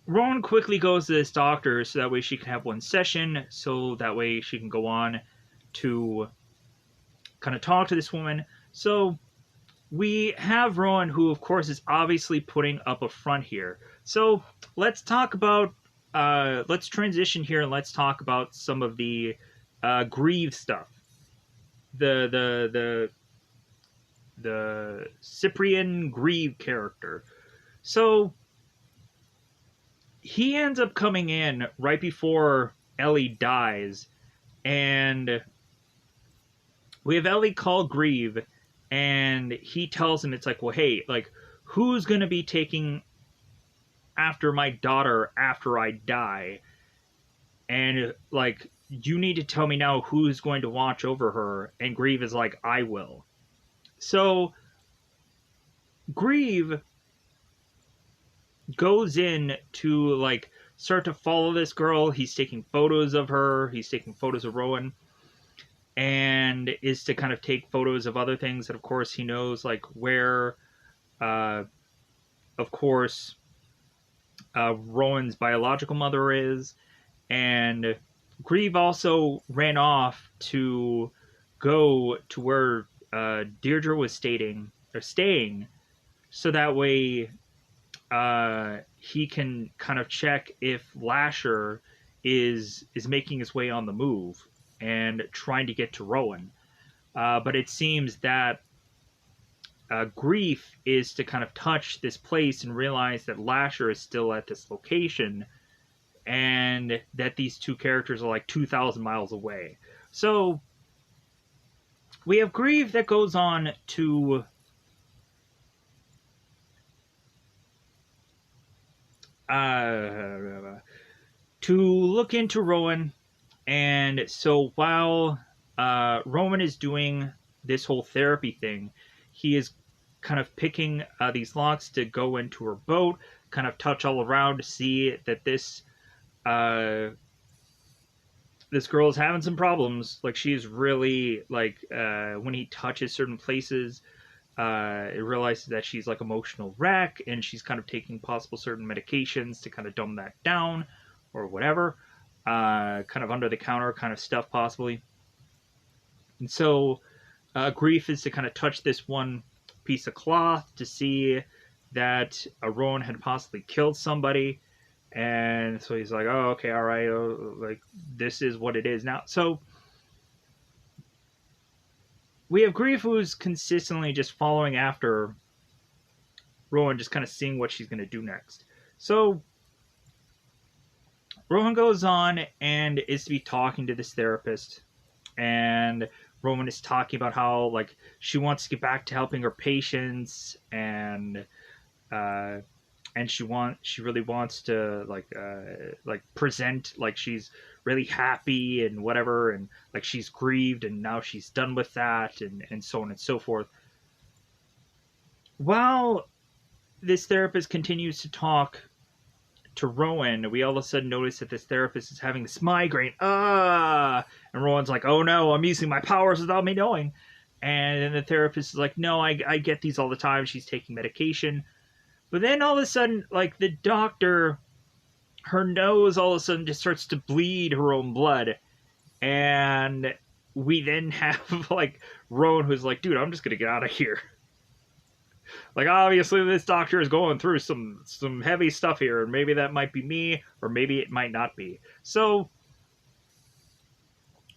[SPEAKER 1] Rowan quickly goes to this doctor so that way she can have one session, so that way she can go on to kind of talk to this woman. So we have Rowan, who of course is obviously putting up a front here. So let's talk about let's transition here and let's talk about some of the Grieve stuff. The Cyprian Grieve character. So he ends up coming in right before Ellie dies, and we have Ellie call Grieve, and he tells him, it's like, well, hey, like, who's going to be taking after my daughter after I die? And, like, you need to tell me now who's going to watch over her. And Grieve is like, I will. So Grieve goes in to like start to follow this girl. He's taking photos of her. He's taking photos of Rowan, and is to kind of take photos of other things that, of course, he knows like where, uh, of course, Rowan's biological mother is, and Grieve also ran off to go to where Deirdre was staying, so that way he can kind of check if Lasher is making his way on the move and trying to get to Rowan. But it seems that Grief is to kind of touch this place and realize that Lasher is still at this location, and that these two characters are like 2,000 miles away. So we have Grieve that goes on to look into Rowan. And so while Rowan is doing this whole therapy thing, he is kind of picking these locks to go into her boat, kind of touch all around to see that this girl is having some problems. Like, she's really like when he touches certain places, it realizes that she's like emotional wreck, and she's kind of taking possible certain medications to kind of dumb that down or whatever, kind of under the counter kind of stuff possibly. And so Grief is to kind of touch this one piece of cloth to see that Rowan had possibly killed somebody. And so he's like, oh, okay, all right, like, this is what it is now. So we have Grief, who's consistently just following after Rowan, just kind of seeing what she's going to do next. So Rowan goes on and is to be talking to this therapist, and Rowan is talking about how like she wants to get back to helping her patients, and she really wants to like present like she's really happy and whatever, and like she's grieved and now she's done with that, and so on and so forth. While this therapist continues to talk to Rowan, we all of a sudden notice that this therapist is having this migraine. And Rowan's like, oh no, I'm using my powers without me knowing. And then the therapist is like, no, I get these all the time. She's taking medication. But then all of a sudden, like, the doctor, her nose all of a sudden just starts to bleed her own blood. And we then have, like, Rowan who's like, dude, I'm just going to get out of here. Like, obviously, this doctor is going through some heavy stuff here, and maybe that might be me, or maybe it might not be. So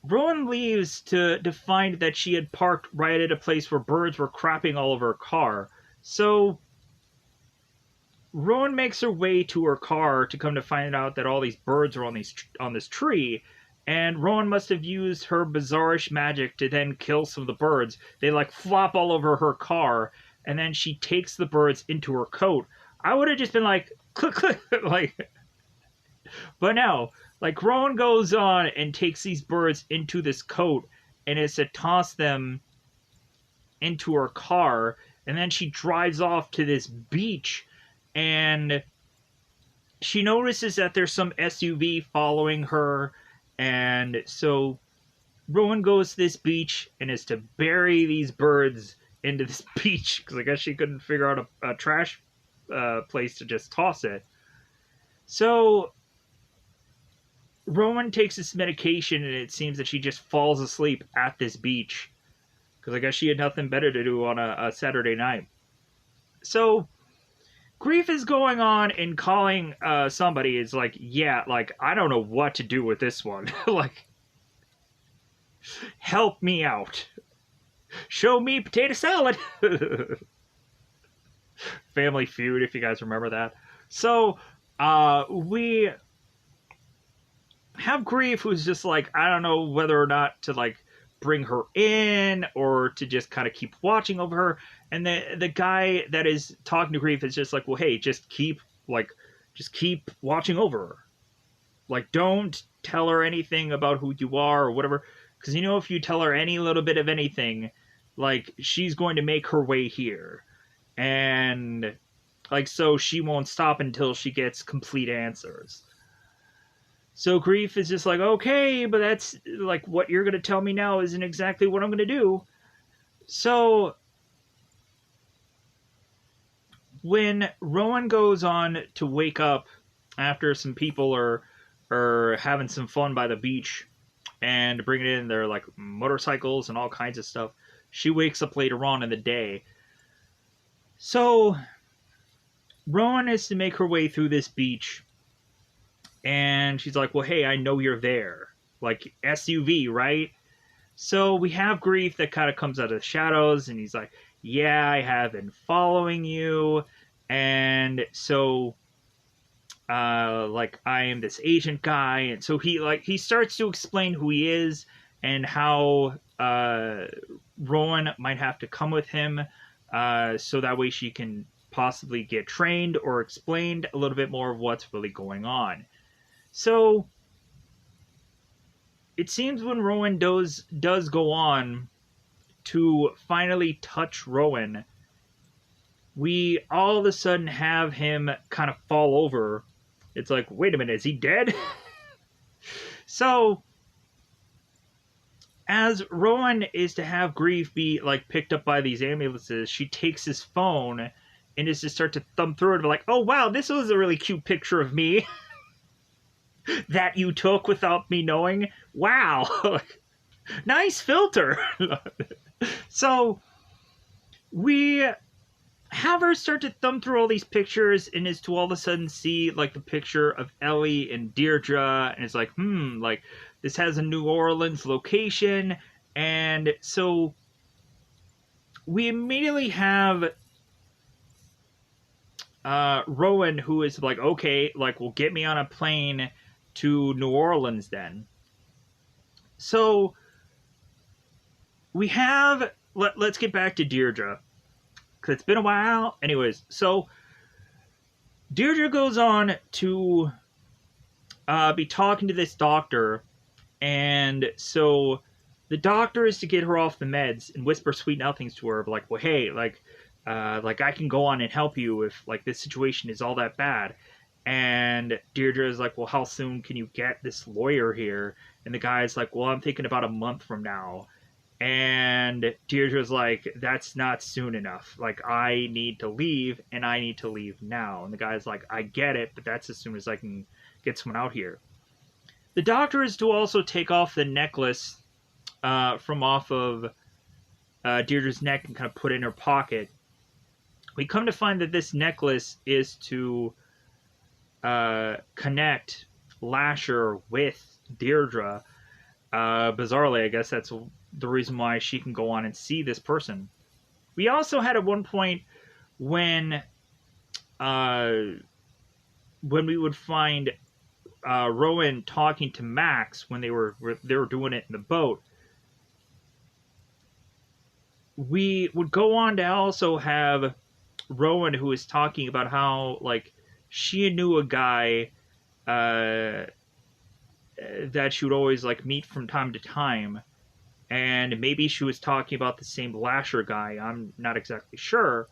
[SPEAKER 1] Rowan leaves to find that she had parked right at a place where birds were crapping all over her car. So Rowan makes her way to her car to come to find out that all these birds are on this tree, and Rowan must have used her bizarrish magic to then kill some of the birds. They like flop all over her car, and then she takes the birds into her coat. I would have just been like, click, click, like, but no, like, Rowan goes on and takes these birds into this coat and is to toss them into her car, and then she drives off to this beach, and she notices that there's some SUV following her, and so Rowan goes to this beach and is to bury these birds into this beach, because I guess she couldn't figure out a trash place to just toss it. So Rowan takes this medication, and it seems that she just falls asleep at this beach, because I guess she had nothing better to do on a Saturday night. So Grief is going on and calling somebody. Is like, yeah, like, I don't know what to do with this one. Like, help me out. Show me potato salad. Family Feud, if you guys remember that. So we have Grief, who's just like, I don't know whether or not to like bring her in or to just kind of keep watching over her. And the guy that is talking to Grief is just like, well, hey, just keep watching over her. Like, don't tell her anything about who you are or whatever, because if you tell her any little bit of anything, like, she's going to make her way here. And Like, so she won't stop until she gets complete answers. So Grief is just like, okay, but that's like what you're gonna tell me now isn't exactly what I'm gonna do. So when Rowan goes on to wake up after some people are having some fun by the beach and bringing in their like motorcycles and all kinds of stuff, she wakes up later on in the day. So Rowan has to make her way through this beach, and she's like, well, hey, I know you're there. Like, SUV, right? So we have Grief that kind of comes out of the shadows, and he's like, yeah, I have been following you. And so, like, I am this agent guy. And so he starts to explain who he is and how Rowan might have to come with him, so that way she can possibly get trained or explained a little bit more of what's really going on. So it seems when Rowan does go on to finally touch Rowan, we all of a sudden have him kind of fall over. It's like, wait a minute, is he dead? So as Rowan is to have Grief be like picked up by these ambulances, she takes his phone and is to start to thumb through it and be like, oh wow, this was a really cute picture of me that you took without me knowing. Wow. Nice filter. So we have her start to thumb through all these pictures and is to all of a sudden see like the picture of Ellie and Deirdre, and it's like, like this has a New Orleans location. And so we immediately have Rowan, who is like, okay, like, well, get me on a plane to New Orleans then. So we have, let's get back to Deirdre, because it's been a while. Anyways, so Deirdre goes on to be talking to this doctor, and so the doctor is to get her off the meds and whisper sweet nothings to her, like, well, hey, like I can go on and help you if like this situation is all that bad. And Deirdre is like, well, how soon can you get this lawyer here? And the guy's like, well, I'm thinking about a month from now. And Deirdre's like, that's not soon enough. Like, I need to leave, and I need to leave now. And the guy's like, I get it, but that's as soon as I can get someone out here. The doctor is to also take off the necklace from off of Deirdre's neck and kind of put it in her pocket. We come to find that this necklace is to connect Lasher with Deirdre. Bizarrely, I guess that's the reason why she can go on and see this person. We also had at one point when we would find Rowan talking to Max when they were doing it in the boat. We would go on to also have Rowan, who is talking about how like she knew a guy that she would always like meet from time to time, and maybe she was talking about the same Lasher guy. I'm not exactly sure,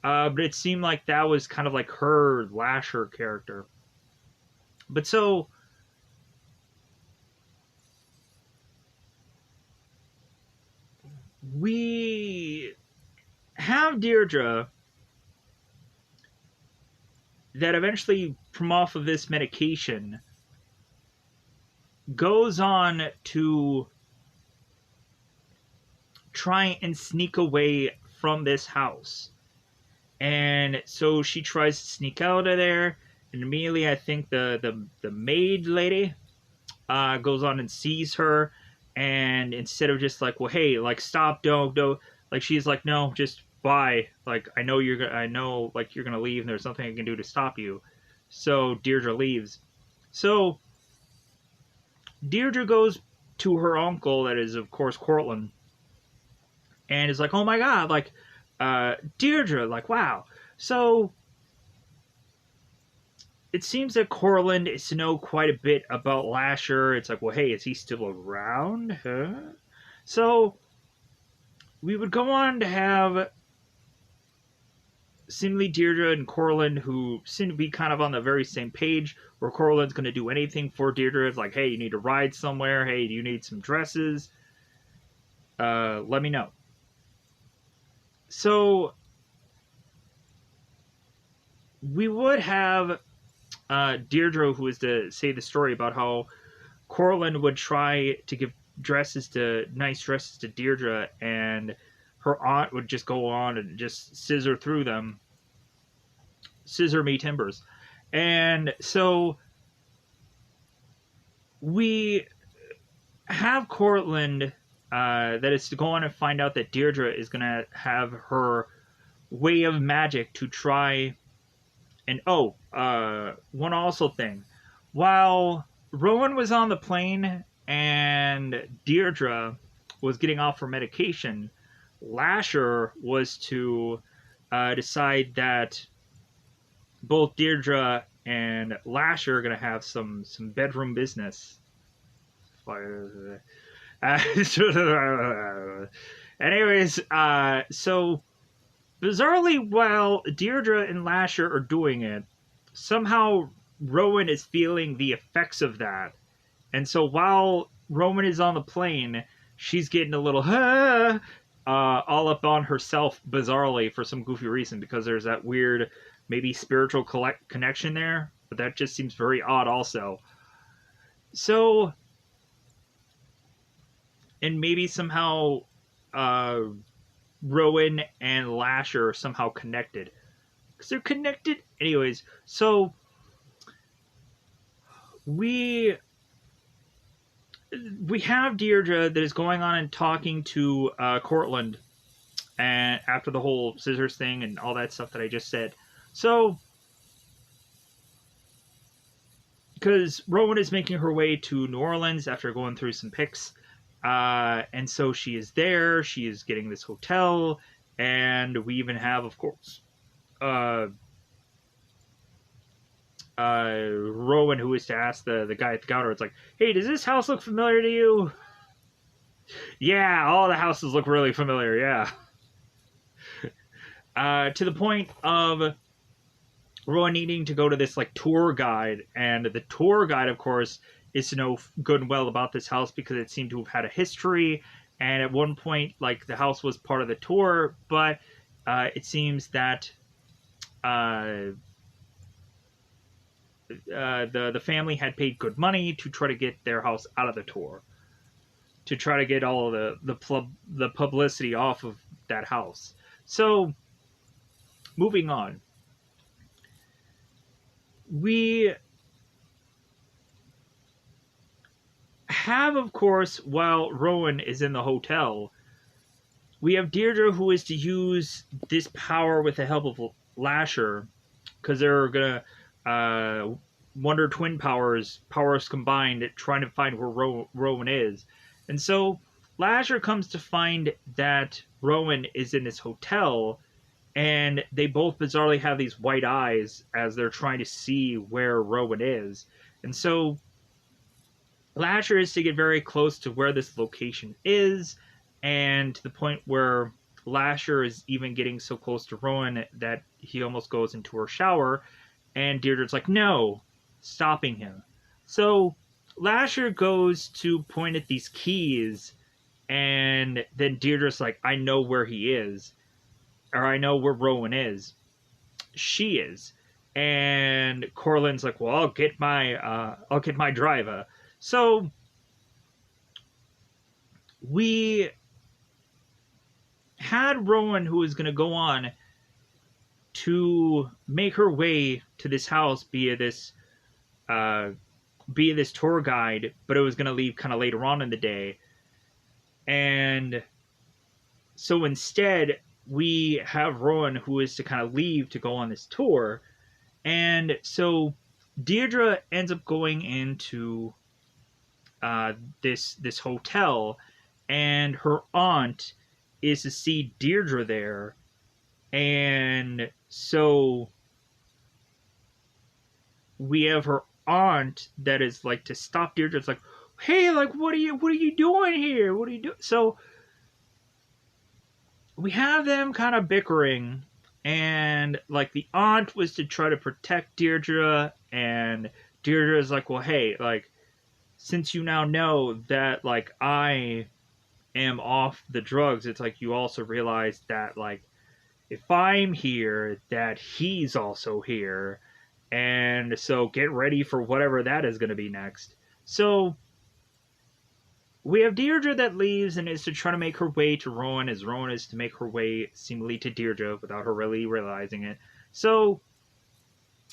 [SPEAKER 1] but it seemed like that was kind of like her Lasher character. But so we have Deirdre that eventually, from off of this medication, goes on to try and sneak away from this house. And so she tries to sneak out of there, and immediately I think the maid lady goes on and sees her, and instead of just like, well, hey, like, stop, don't, like, she's like, no, just bye. Like, I know like you're gonna leave, and there's nothing I can do to stop you. So Deirdre leaves. So Deirdre goes to her uncle, that is, of course, Cortland, and is like, oh my god, like, Deirdre, like, wow. So it seems that Cortland is to know quite a bit about Lasher. It's like, well, hey, is he still around? Huh? So we would go on to have seemingly Deirdre and Corlin, who seem to be kind of on the very same page, where Corlin's going to do anything for Deirdre. It's like, hey, you need to ride somewhere. Hey, do you need some dresses? Let me know. So we would have Deirdre, who is to say the story about how Corlin would try to give nice dresses to Deirdre, and her aunt would just go on and just scissor through them, scissor me timbers. And so we have Cortland that is to go on and find out that Deirdre is going to have her way of magic to try. And one also thing. While Rowan was on the plane and Deirdre was getting off her medication, Lasher was to decide that both Deirdre and Lasher are going to have some bedroom business. Anyways, so bizarrely, while Deirdre and Lasher are doing it, somehow Rowan is feeling the effects of that. And so while Rowan is on the plane, she's getting a little all up on herself bizarrely for some goofy reason, because there's that weird, maybe spiritual connection there, but that just seems very odd also. So, and maybe somehow Rowan and Lasher are somehow connected. Because they're connected? Anyways, so we have Deirdre that is going on and talking to Cortland, and after the whole scissors thing and all that stuff that I just said. So, because Rowan is making her way to New Orleans after going through some pics, and so she is there. She is getting this hotel, and we even have, of course, Rowan, who is to ask the guy at the counter. It's like, hey, does this house look familiar to you? Yeah, all the houses look really familiar. Yeah. To the point of Rowan needing to go to this like tour guide, and the tour guide, of course, is to know good and well about this house because it seemed to have had a history, and at one point, like, the house was part of the tour, but it seems that the family had paid good money to try to get their house out of the tour, to try to get all of the publicity off of that house. So, moving on. We have, of course, while Rowan is in the hotel, we have Deirdre, who is to use this power with the help of Lasher, because they're going to Wonder Twin powers combined, trying to find where Rowan is. And so Lasher comes to find that Rowan is in this hotel, and they both bizarrely have these white eyes as they're trying to see where Rowan is. And so Lasher is to get very close to where this location is, and to the point where Lasher is even getting so close to Rowan that he almost goes into her shower, and Deirdre's like, no, stopping him. So Lasher goes to point at these keys, and then Deirdre's like, I know where he is, or I know where Rowan is. She is. And Corlin's like, well, I'll get my driver. So we had Rowan, who was going to go on to make her way to this house via this tour guide, but it was going to leave kind of later on in the day. And so instead, we have Rowan, who is to kind of leave to go on this tour. And so Deirdre ends up going into this hotel, and her aunt is to see Deirdre there. And so we have her aunt that is like to stop Deirdre. It's like, hey, like, what are you doing here? What are you doing? So we have them kind of bickering, And like the aunt was to try to protect Deirdre, and Deirdre's like, well, hey, like since you now know that like I am off the drugs, it's like you also realize that like if I'm here, that he's also here, and so get ready for whatever that is going to be next. So we have Deirdre that leaves and is to try to make her way to Rowan, as Rowan is to make her way seemingly to Deirdre without her really realizing it. So,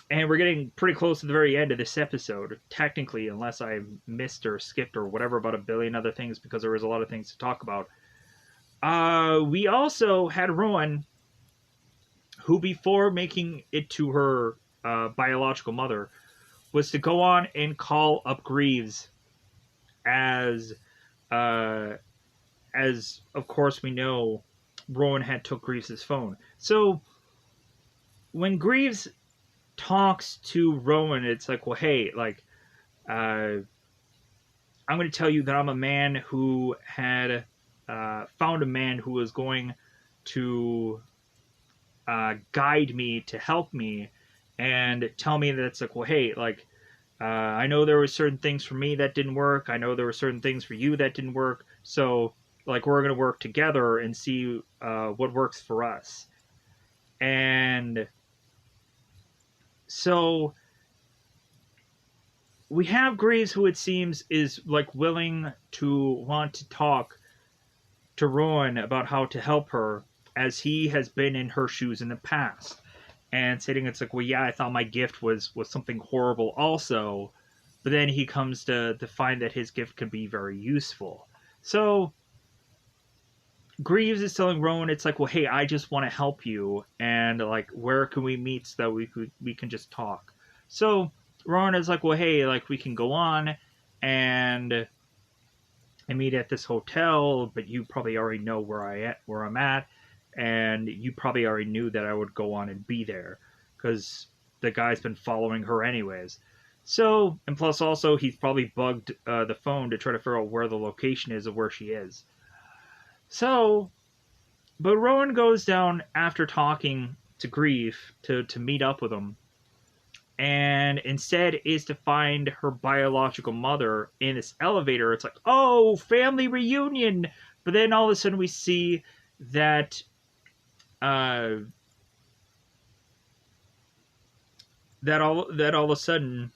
[SPEAKER 1] and we're getting pretty close to the very end of this episode, technically, unless I missed or skipped or whatever about a billion other things because there was a lot of things to talk about. We also had Rowan, who before making it to her biological mother, was to go on and call up Greaves as uh, as of course we know, Rowan had took Greaves' phone. So when Greaves talks to Rowan, it's like, well, hey, like, I'm going to tell you that I'm a man who had found a man who was going to guide me to help me and tell me that it's like, well, hey, like, I know there were certain things for me that didn't work. I know there were certain things for you that didn't work. So, like, we're going to work together and see what works for us. And so we have Greaves, who it seems is, like, willing to want to talk to Rowan about how to help her, as he has been in her shoes in the past. And saying it's like, well, yeah, I thought my gift was something horrible also. But then he comes to find that his gift can be very useful. So Greaves is telling Rowan, it's like, well, hey, I just want to help you, and like, where can we meet so that we can just talk? So Rowan is like, well, hey, like we can go on and meet at this hotel, but you probably already know where I'm at, and you probably already knew that I would go on and be there because the guy's been following her anyways. So, and plus also he's probably bugged the phone to try to figure out where the location is of where she is. So, but Rowan goes down after talking to Grief to meet up with him, and instead is to find her biological mother in this elevator. It's like, oh, family reunion! But then all of a sudden we see that that all of a sudden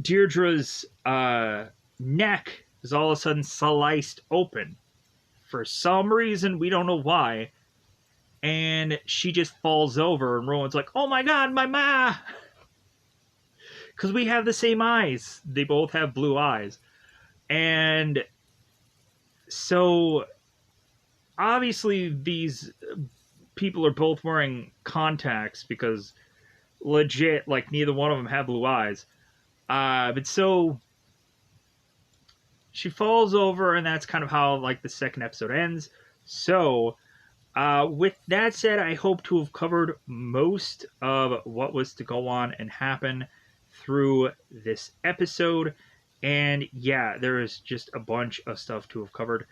[SPEAKER 1] Deirdre's neck is all of a sudden sliced open for some reason, we don't know why, and she just falls over, and Rowan's like, oh my god, my ma! Because we have the same eyes. They both have blue eyes. And so obviously these people are both wearing contacts because legit, like, neither one of them have blue eyes. But so she falls over, and that's kind of how, like, the second episode ends. So with that said, I hope to have covered most of what was to go on and happen through this episode. And yeah, there is just a bunch of stuff to have covered.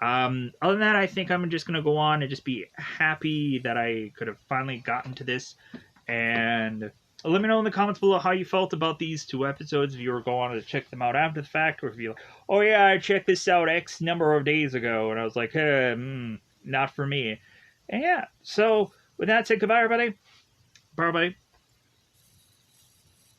[SPEAKER 1] Other than that, I think I'm just going to go on and just be happy that I could have finally gotten to this. And let me know in the comments below how you felt about these two episodes. If you were going to check them out after the fact, or if you're like, oh yeah, I checked this out X number of days ago, and I was like, not for me. And yeah, so with that said, goodbye, everybody. Bye, everybody.